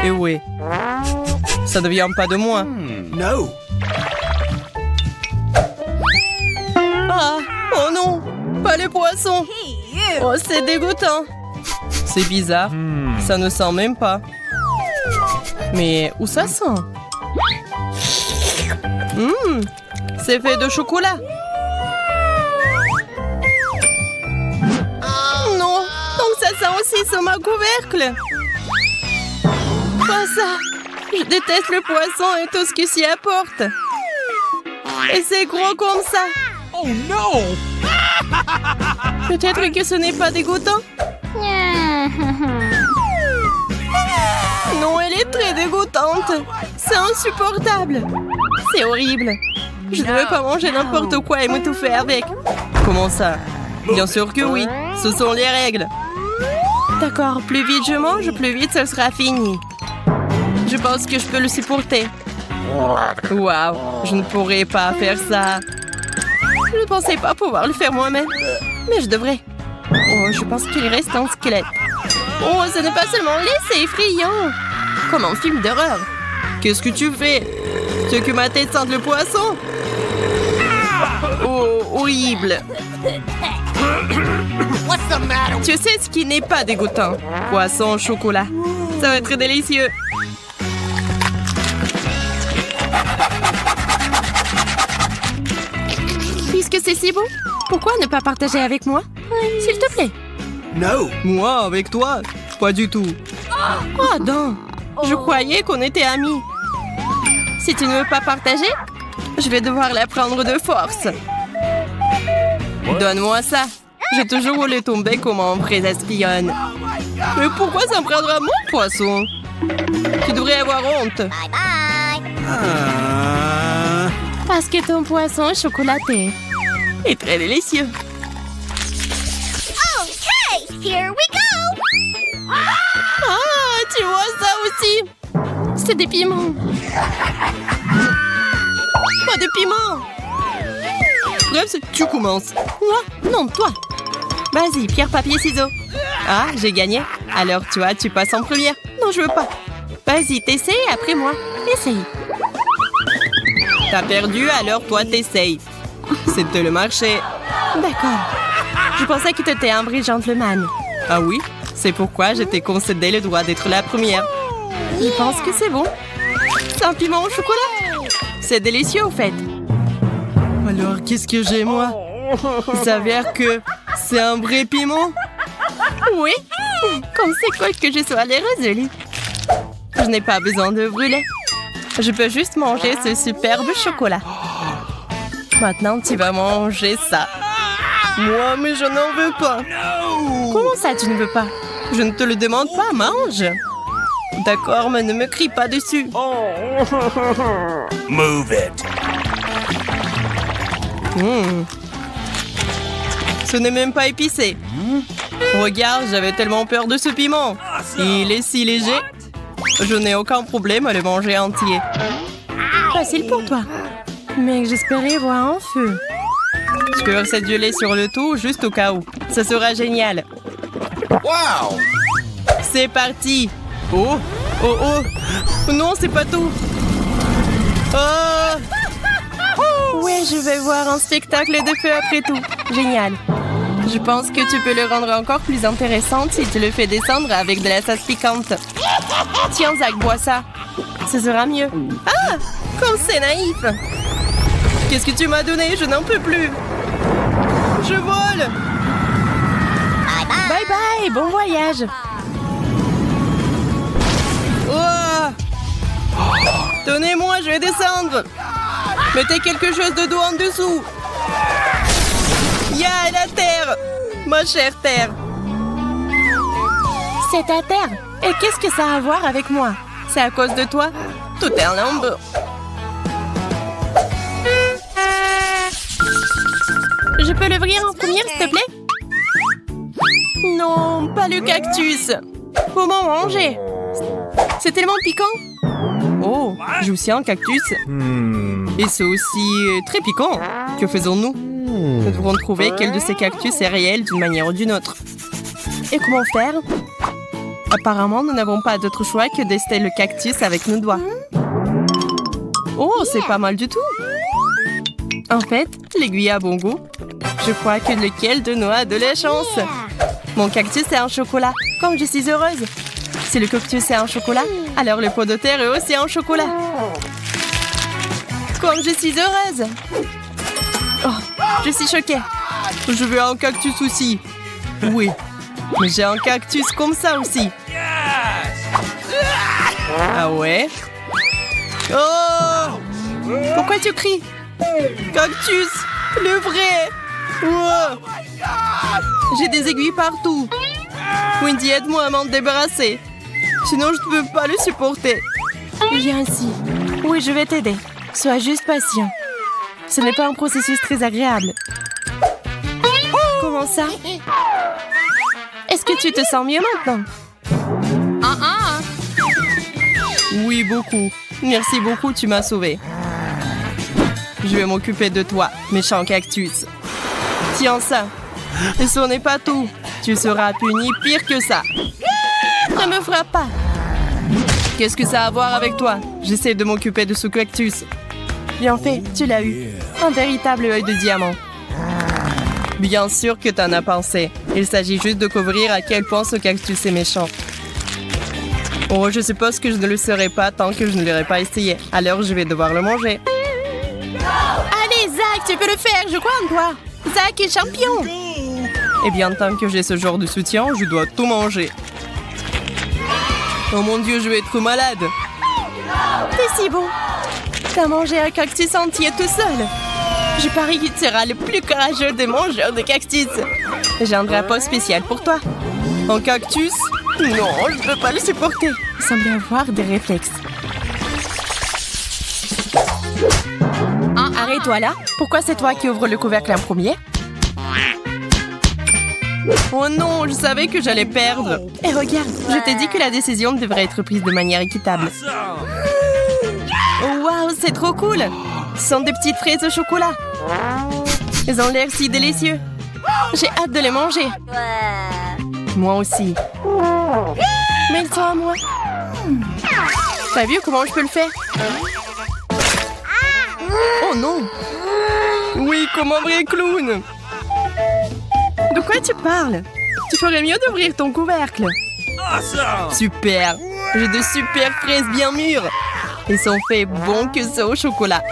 Eh oui. Ça ne vient pas de moi. No. Ah, oh non, pas les poissons. Oh, c'est dégoûtant. C'est bizarre, ça ne sent même pas. Mais où ça sent? C'est fait de chocolat. Non, donc ça sent aussi sur ma couvercle. Pas ça. Je déteste le poisson et tout ce qui s'y apporte. Et c'est gros comme ça. Oh no! Peut-être que ce n'est pas dégoûtant. Non, elle est très dégoûtante. C'est insupportable. C'est horrible. Je ne veux pas manger n'importe quoi et m'étouffer avec. Comment ça? Bien sûr que oui. Ce sont les règles. D'accord, plus vite je mange, plus vite ce sera fini. Je pense que je peux le supporter. Waouh, je ne pourrais pas faire ça. Je ne pensais pas pouvoir le faire moi-même. Mais je devrais. Oh, je pense qu'il reste un squelette. Oh, ce n'est pas seulement laid, c'est effrayant. Comme un film d'horreur. Qu'est-ce que tu fais? Tu veux que ma tête sente le poisson? Oh, horrible. Tu sais ce qui n'est pas dégoûtant? Poisson au chocolat. Ça va être délicieux. Puisque c'est si bon, pourquoi ne pas partager avec moi? S'il te plaît. No! Moi, avec toi? Pas du tout. Oh non, je croyais qu'on était amis. Si tu ne veux pas partager, je vais devoir la prendre de force. Donne-moi ça. J'ai toujours voulu tomber comme un vrai espionne. Mais pourquoi ça me prendra mon poisson? Tu devrais avoir honte. Parce que ton poisson chocolaté est très délicieux. Okay, here we go. Ah, tu vois ça aussi? C'est des piments. Pas de piment. Bref, tu commences. Moi? Non, toi. Vas-y, pierre, papier, ciseaux. Ah, j'ai gagné. Alors, tu passes en première. Non, je veux pas. Vas-y, t'essayes après moi. Essaye. T'as perdu, alors toi, t'essayes. C'était le marché. D'accord. Je pensais que t'étais un vrai gentleman. Ah oui? C'est pourquoi je t'ai concédé le droit d'être la première. Je pense que c'est bon. C'est un piment au chocolat. C'est délicieux, au fait. Alors, qu'est-ce que j'ai, moi? Il s'avère que c'est un vrai piment. Oui. Comme c'est cool que je sois les résolue. Je n'ai pas besoin de brûler. Je peux juste manger ce superbe chocolat. Maintenant, tu vas manger ça. Moi, mais je n'en veux pas. Comment ça, tu ne veux pas? Je ne te le demande pas, mange. D'accord, mais ne me crie pas dessus. Move it! Ce n'est même pas épicé. Regarde, j'avais tellement peur de ce piment. Il est si léger. Je n'ai aucun problème à le manger entier. Facile pour toi. Mais j'espérais voir un feu. Je peux verser du lait sur le tout, juste au cas où. Ça sera génial. Wow! C'est parti. Oh, oh, oh. Non, c'est pas tout. Oh. Ouais, je vais voir un spectacle de feu après tout. Génial. Je pense que tu peux le rendre encore plus intéressant si tu le fais descendre avec de la sauce piquante. Tiens, Zach, bois ça. Ce sera mieux. Ah, comme c'est naïf. Qu'est-ce que tu m'as donné? Je n'en peux plus. Je vole. Bye bye, bon voyage. Oh. Tenez-moi, je vais descendre. Mettez quelque chose de doux en dessous. Ya, la terre. Ma chère terre. C'est ta terre. Et qu'est-ce que ça a à voir avec moi? C'est à cause de toi? Tout est en lambeau. Je peux l'ouvrir en première, s'il te plaît? Non, pas le cactus. Comment manger? C'est tellement piquant. Oh, j'ai aussi un cactus. Et c'est aussi très piquant. Que faisons-nous? Nous devrons trouver quel de ces cactus est réel d'une manière ou d'une autre. Et comment faire? Apparemment, nous n'avons pas d'autre choix que d'ester le cactus avec nos doigts. Oh, c'est pas mal du tout. En fait, l'aiguille a bon goût. Je crois que lequel de nous a de la chance. Mon cactus est en chocolat. Comme je suis heureuse. Si le cactus est en chocolat, alors le pot de terre est aussi en chocolat. Comme je suis heureuse. Oh, je suis choquée. Je veux un cactus aussi. Oui, mais j'ai un cactus comme ça aussi. Ah ouais? Oh! Pourquoi tu cries? Cactus! Le vrai! Wow. J'ai des aiguilles partout. Wendy, aide-moi à m'en débarrasser. Sinon, je ne peux pas le supporter. Viens ici. Oui, je vais t'aider. Sois juste patient. Ce n'est pas un processus très agréable. Comment ça? Est-ce que tu te sens mieux maintenant? Oui, beaucoup. Merci beaucoup, tu m'as sauvée. Je vais m'occuper de toi, méchant cactus. Tiens ça. Et ce n'est pas tout. Tu seras puni pire que ça. Ne me frappe pas. Qu'est-ce que ça a à voir avec toi? J'essaie de m'occuper de ce cactus. Bien fait, tu l'as eu. Un véritable œil de diamant. Bien sûr que t'en as pensé. Il s'agit juste de couvrir à quel point ce cactus est méchant. Oh, je suppose que je ne le serai pas tant que je ne l'aurai pas essayé. Alors, je vais devoir le manger. Allez, Zach, tu peux le faire, je crois en toi. Zach est champion. Eh bien, tant que j'ai ce genre de soutien, je dois tout manger. Oh mon Dieu, je vais être malade. T'es si beau. T'as mangé un cactus entier tout seul. Je parie qu'il sera le plus courageux des mangeurs de cactus. J'ai un drapeau spécial pour toi. Un cactus? Non, je ne peux pas le supporter. Il semble avoir des réflexes. Arrête-toi là. Pourquoi c'est toi qui ouvre le couvercle en premier? Oh non, je savais que j'allais perdre. Et regarde, je t'ai dit que la décision devrait être prise de manière équitable. Oh waouh, c'est trop cool. Ce sont des petites fraises au chocolat. Elles ont l'air si délicieux. J'ai hâte de les manger. Moi aussi. Mais ils sont à moi. T'as vu comment je peux le faire? Oh non! Oui, comme un vrai clown. De quoi tu parles? Tu ferais mieux d'ouvrir ton couvercle. Super! J'ai de super fraises bien mûres. Ils sont faits bons que ça au chocolat.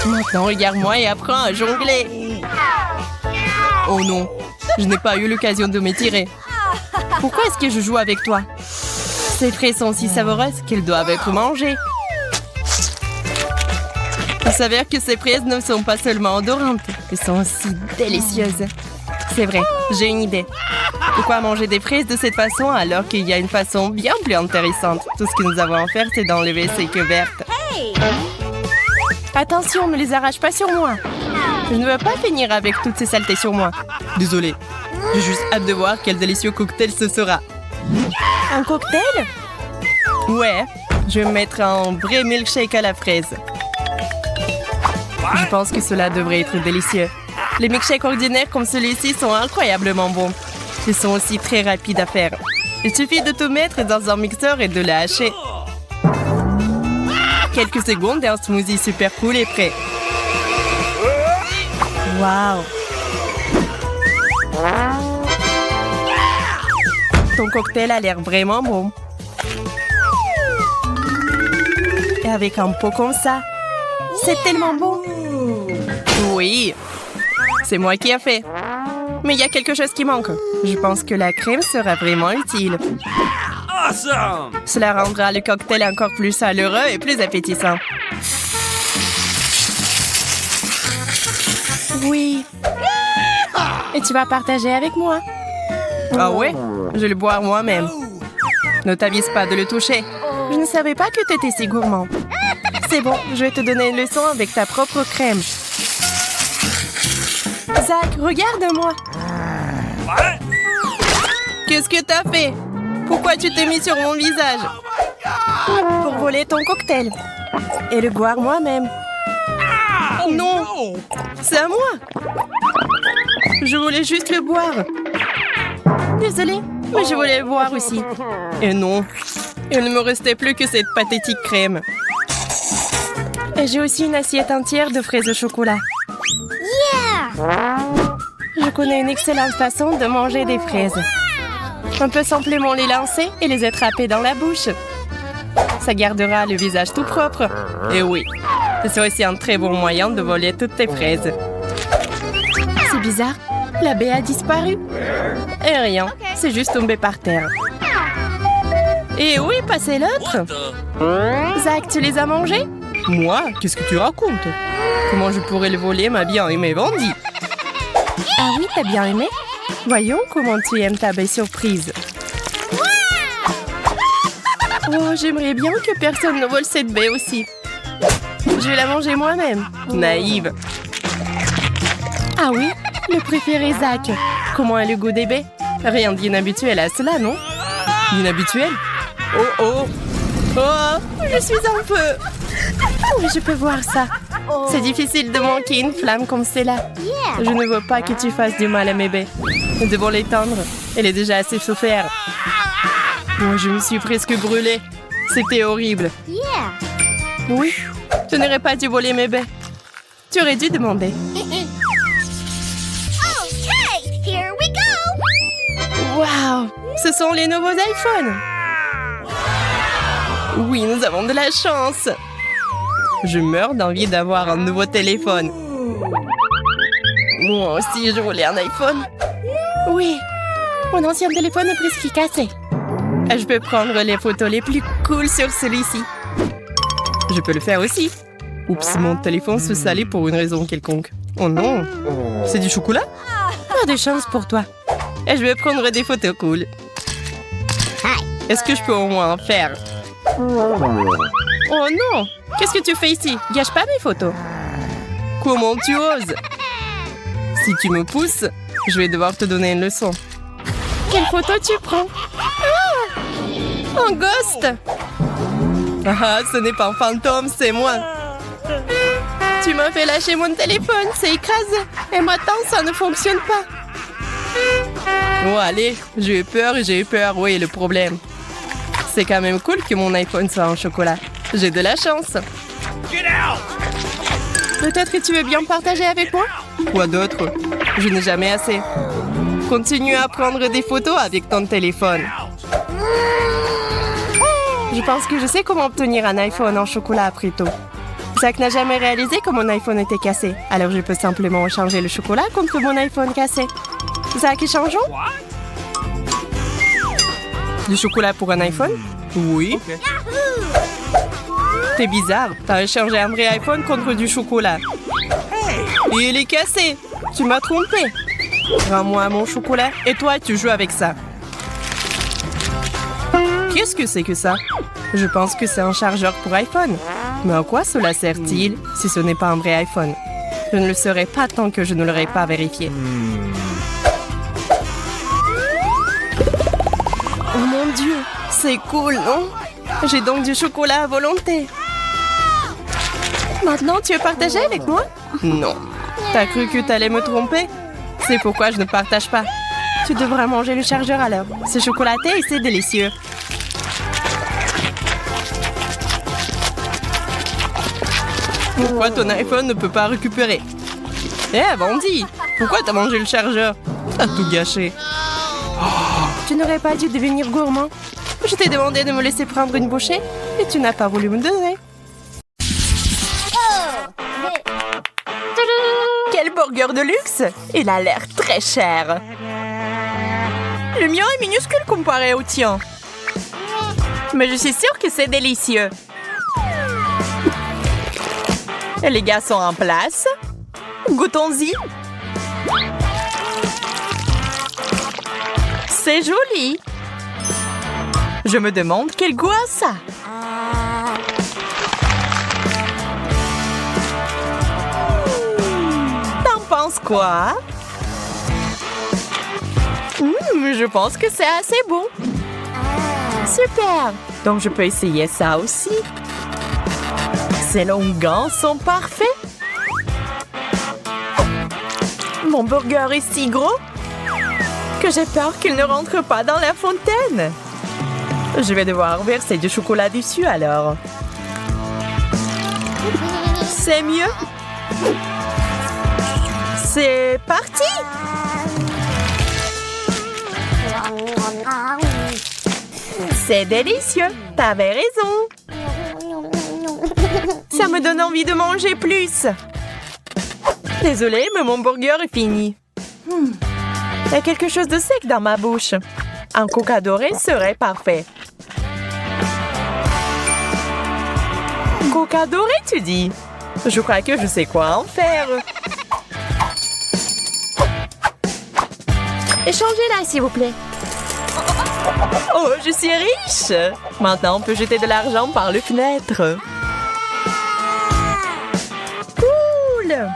Maintenant, regarde-moi et apprends à jongler. Oh non, je n'ai pas eu l'occasion de m'étirer. Pourquoi est-ce que je joue avec toi? Ces fraises sont si savoureuses qu'elles doivent être mangées. Il s'avère que ces fraises ne sont pas seulement odorantes, elles sont aussi délicieuses. C'est vrai, j'ai une idée. Pourquoi manger des fraises de cette façon alors qu'il y a une façon bien plus intéressante? Tout ce que nous avons à faire, c'est d'enlever ces queues vertes. Attention, ne les arrache pas sur moi. Je ne veux pas finir avec toutes ces saletés sur moi. Désolée. J'ai juste hâte de voir quel délicieux cocktail ce sera. Un cocktail? Ouais, je vais mettre un vrai milkshake à la fraise. Je pense que cela devrait être délicieux. Les milkshakes ordinaires comme celui-ci sont incroyablement bons. Ils sont aussi très rapides à faire. Il suffit de tout mettre dans un mixeur et de le hacher. Quelques secondes et un smoothie super cool est prêt. Waouh! Ton cocktail a l'air vraiment bon. Et avec un pot comme ça, c'est tellement bon. Oui, c'est moi qui ai fait. Mais il y a quelque chose qui manque. Je pense que la crème sera vraiment utile. Awesome! Cela rendra le cocktail encore plus chaleureux et plus appétissant. Oui. Et tu vas partager avec moi? Ah ouais? Je vais le boire moi-même. Ne t'avise pas de le toucher. Je ne savais pas que tu étais si gourmand. C'est bon, je vais te donner une leçon avec ta propre crème. Zach, regarde-moi. Qu'est-ce que t'as fait? Pourquoi tu t'es mis sur mon visage? Pour voler ton cocktail. Et le boire moi-même. Non! C'est à moi! Je voulais juste le boire. Désolée, mais je voulais le boire aussi. Et non, il ne me restait plus que cette pathétique crème. Et j'ai aussi une assiette entière de fraises au chocolat. Je connais une excellente façon de manger des fraises. On peut simplement les lancer et les attraper dans la bouche. Ça gardera le visage tout propre. Et oui, c'est aussi un très bon moyen de voler toutes tes fraises. C'est bizarre, la baie a disparu. Et rien, c'est juste tombé par terre. Et où est passé l'autre? Zach, tu les as mangés? Moi? Qu'est-ce que tu racontes? Comment je pourrais le voler, ma bien-aimée Wendy? Ah oui, t'as bien aimé? Voyons comment tu aimes ta baie surprise. Oh, j'aimerais bien que personne ne vole cette baie aussi. Je vais la manger moi-même. Naïve. Ah oui, le préféré Zach. Comment est le goût des baies? Rien d'inhabituel à cela, non? D'inhabituel? Oh oh! Oh, je suis en feu! Oui, je peux voir ça. C'est difficile de manquer une flamme comme celle-là. Je ne veux pas que tu fasses du mal à mes baies. Nous devons l'éteindre. Elle est déjà assez souffert. Moi, je me suis presque brûlée. C'était horrible. Oui, je n'aurais pas dû voler mes baies. Tu aurais dû demander. Okay, here we go. Waouh! Ce sont les nouveaux iPhones! Oui, nous avons de la chance! Je meurs d'envie d'avoir un nouveau téléphone. Moi aussi, je voulais un iPhone. Oui, mon ancien téléphone est presque cassé. Je peux prendre les photos les plus cool sur celui-ci. Je peux le faire aussi. Oups, mon téléphone se salit pour une raison quelconque. Oh non! C'est du chocolat? Pas de chance pour toi. Et je vais prendre des photos cool. Est-ce que je peux au moins en faire? Oh non! Qu'est-ce que tu fais ici? Gâche pas mes photos. Comment tu oses? Si tu me pousses, je vais devoir te donner une leçon. Quelle photo tu prends? Ah! Un ghost! Ah, ce n'est pas un fantôme, c'est moi. Tu m'as fait lâcher mon téléphone, c'est écrasé. Et maintenant, ça ne fonctionne pas. Oh, allez, j'ai eu peur, oui, le problème. C'est quand même cool que mon iPhone soit en chocolat. J'ai de la chance. Peut-être que tu veux bien partager avec moi? Quoi d'autre? Je n'ai jamais assez. Continue à prendre des photos avec ton téléphone. Je pense que je sais comment obtenir un iPhone en chocolat après tout. Zach n'a jamais réalisé que mon iPhone était cassé. Alors je peux simplement changer le chocolat contre mon iPhone cassé. Zach, échangeons? Du chocolat pour un iPhone? Oui. Okay. C'est bizarre. T'as échangé un vrai iPhone contre du chocolat. Et il est cassé. Tu m'as trompé. Rends-moi mon chocolat et toi, tu joues avec ça. Qu'est-ce que c'est que ça? Je pense que c'est un chargeur pour iPhone. Mais à quoi cela sert-il si ce n'est pas un vrai iPhone? Je ne le saurais pas tant que je ne l'aurais pas vérifié. Oh mon Dieu, c'est cool, non? J'ai donc du chocolat à volonté. Maintenant, tu veux partager avec moi? Non. T'as cru que t'allais me tromper? C'est pourquoi je ne partage pas. Tu devrais manger le chargeur alors. C'est chocolaté et c'est délicieux. Pourquoi ton iPhone ne peut pas récupérer? Eh, Wendy, pourquoi t'as mangé le chargeur? T'as tout gâché. Tu n'aurais pas dû devenir gourmand. Je t'ai demandé de me laisser prendre une bouchée et tu n'as pas voulu me donner. Quel burger de luxe! Il a l'air très cher. Le mien est minuscule comparé au tien. Mais je suis sûre que c'est délicieux. Et les gars sont en place. Goûtons-y. C'est joli. Je me demande quel goût a ça. T'en penses quoi? Je pense que c'est assez bon. Super. Donc je peux essayer ça aussi. Ces longs-gants sont parfaits. Mon burger est si gros que j'ai peur qu'il ne rentre pas dans la fontaine. Je vais devoir verser du chocolat dessus alors. C'est mieux? C'est parti! C'est délicieux! T'avais raison! Ça me donne envie de manger plus! Désolée, mais mon burger est fini. Il y a quelque chose de sec dans ma bouche. Un coca doré serait parfait. Coca doré, tu dis? Je crois que je sais quoi en faire. Échangez-la, s'il vous plaît. Oh, je suis riche! Maintenant, on peut jeter de l'argent par les fenêtres. Cool!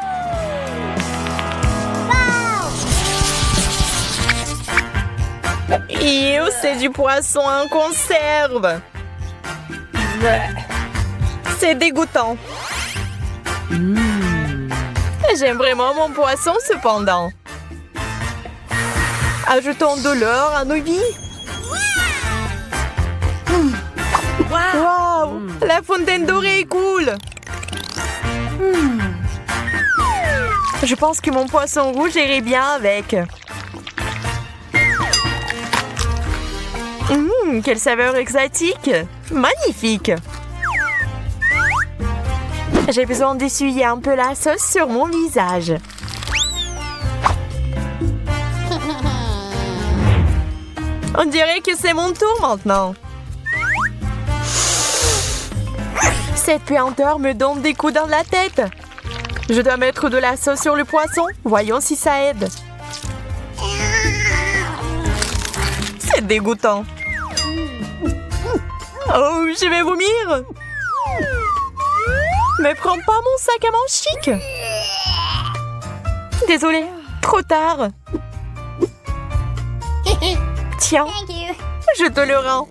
Ew, c'est du poisson en conserve. C'est dégoûtant. J'aime vraiment mon poisson cependant. Ajoutons de l'or à nos vies. Wow! La fontaine dorée est cool. Je pense que mon poisson rouge irait bien avec. Quelle saveur exotique! Magnifique! J'ai besoin d'essuyer un peu la sauce sur mon visage. On dirait que c'est mon tour maintenant. Cette puanteur me donne des coups dans la tête. Je dois mettre de la sauce sur le poisson. Voyons si ça aide. C'est dégoûtant. Oh, je vais vomir. Mais prends pas mon sac à main chic. Désolée, trop tard. Tiens, Thank you. je te le rends.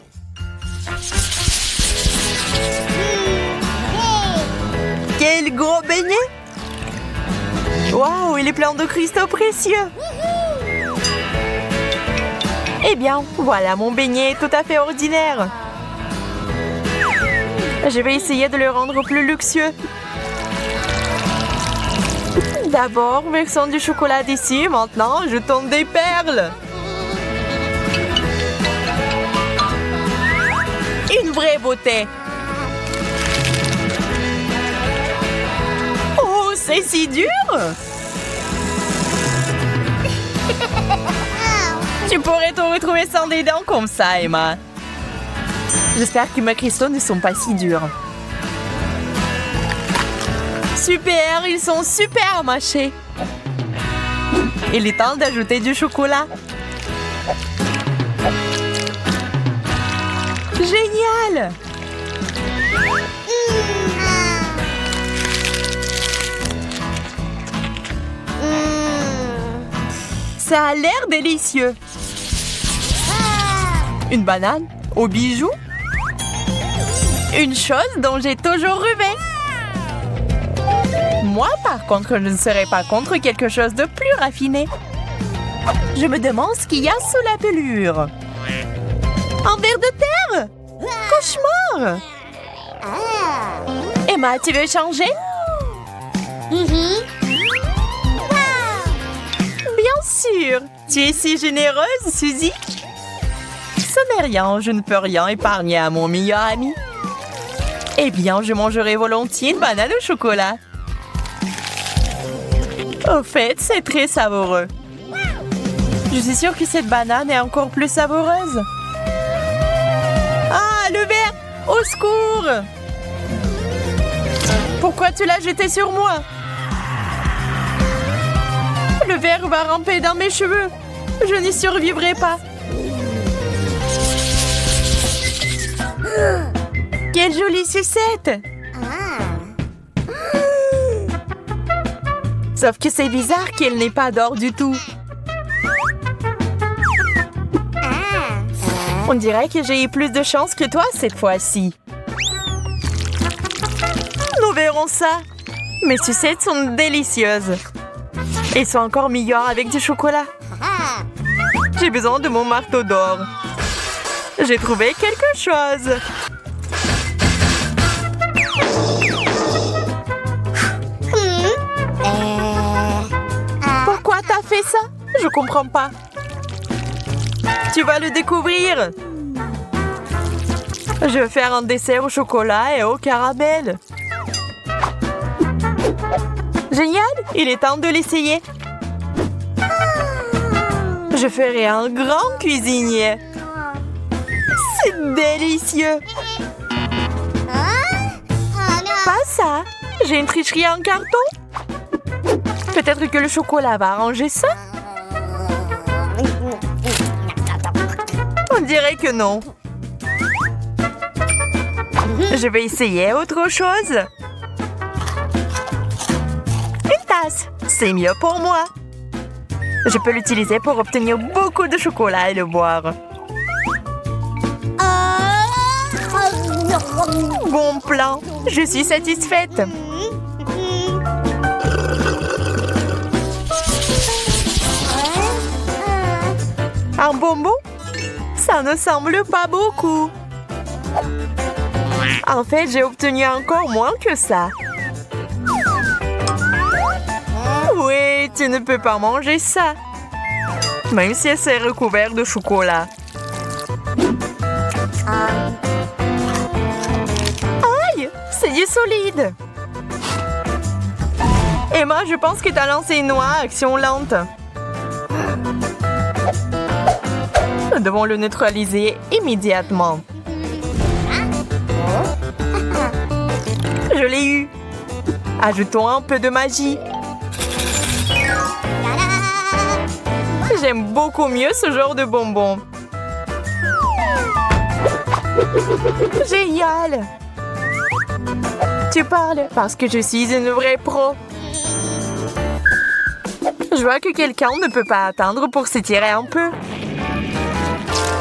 Quel gros beignet! Waouh, il est plein de cristaux précieux. Eh bien, voilà, mon beignet tout à fait ordinaire. Je vais essayer de le rendre plus luxueux. D'abord, versons du chocolat dessus. Maintenant, ajoutons des perles. Une vraie beauté. Oh, c'est si dur! Tu pourrais te retrouver sans des dents comme ça, Emma. J'espère que mes cristaux ne sont pas si durs. Super, ils sont super mâchés. Il est temps d'ajouter du chocolat. Génial! Ça a l'air délicieux. Une banane aux bijoux. Une chose dont j'ai toujours rêvé. Moi, par contre, je ne serais pas contre quelque chose de plus raffiné. Je me demande ce qu'il y a sous la pelure. Un ver de terre? Cauchemar! Emma, tu veux changer? Bien sûr! Tu es si généreuse, Suzy! Ce n'est rien, je ne peux rien épargner à mon meilleur ami. Eh bien, je mangerai volontiers une banane au chocolat. Au fait, c'est très savoureux. Je suis sûre que cette banane est encore plus savoureuse. Ah, le verre! Au secours! Pourquoi tu l'as jeté sur moi? Le verre va ramper dans mes cheveux. Je n'y survivrai pas. Quelle jolie sucette! Sauf que c'est bizarre qu'elle n'ait pas d'or du tout. On dirait que j'ai eu plus de chance que toi cette fois-ci. Nous verrons ça. Mes sucettes sont délicieuses. Elles sont encore meilleures avec du chocolat. J'ai besoin de mon marteau d'or. J'ai trouvé quelque chose. fait ça? Je comprends pas. Tu vas le découvrir. Je vais faire un dessert au chocolat et au caramel. Génial! Il est temps de l'essayer. Je ferai un grand cuisinier. C'est délicieux. Pas ça. J'ai une tricherie en carton. Peut-être que le chocolat va arranger ça. On dirait que non. Je vais essayer autre chose. Une tasse. C'est mieux pour moi. Je peux l'utiliser pour obtenir beaucoup de chocolat et le boire. Bon plan. Je suis satisfaite. Un bonbon? Ça ne semble pas beaucoup. En fait, j'ai obtenu encore moins que ça. Oui, tu ne peux pas manger ça. Même si c'est recouvert de chocolat. Aïe! C'est du solide! Emma, je pense que t'as lancé une noix à action lente. Nous devons le neutraliser immédiatement. Je l'ai eu. Ajoutons un peu de magie. J'aime beaucoup mieux ce genre de bonbons. Génial! Tu parles parce que je suis une vraie pro. Je vois que quelqu'un ne peut pas attendre pour s'étirer un peu.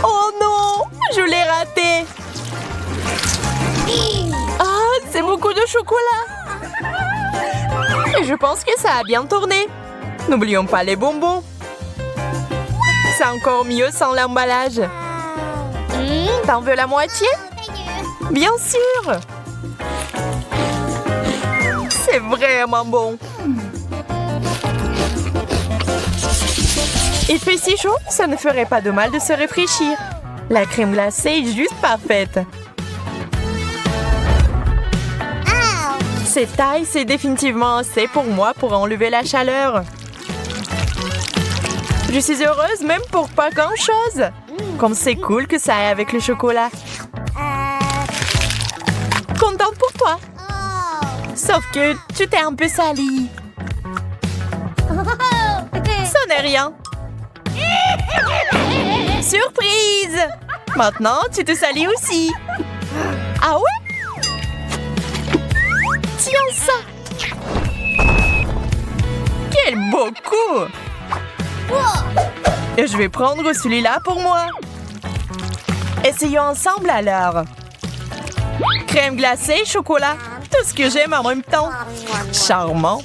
Oh non! Je l'ai raté! Ah, c'est beaucoup de chocolat! Et je pense que ça a bien tourné. N'oublions pas les bonbons. C'est encore mieux sans l'emballage. T'en veux la moitié? Bien sûr! C'est vraiment bon. Il fait si chaud, ça ne ferait pas de mal de se rafraîchir. La crème glacée est juste parfaite. Cette taille, c'est définitivement assez pour moi pour enlever la chaleur. Je suis heureuse même pour pas grand-chose. Comme c'est cool que ça aille avec le chocolat. Contente pour toi. Sauf que tu t'es un peu salie. Ça n'est rien. Surprise! Maintenant, tu te salis aussi. Ah ouais? Tiens ça! Quel beau coup! Et je vais prendre celui-là pour moi. Essayons ensemble alors. Crème glacée, chocolat, tout ce que j'aime en même temps. Charmant.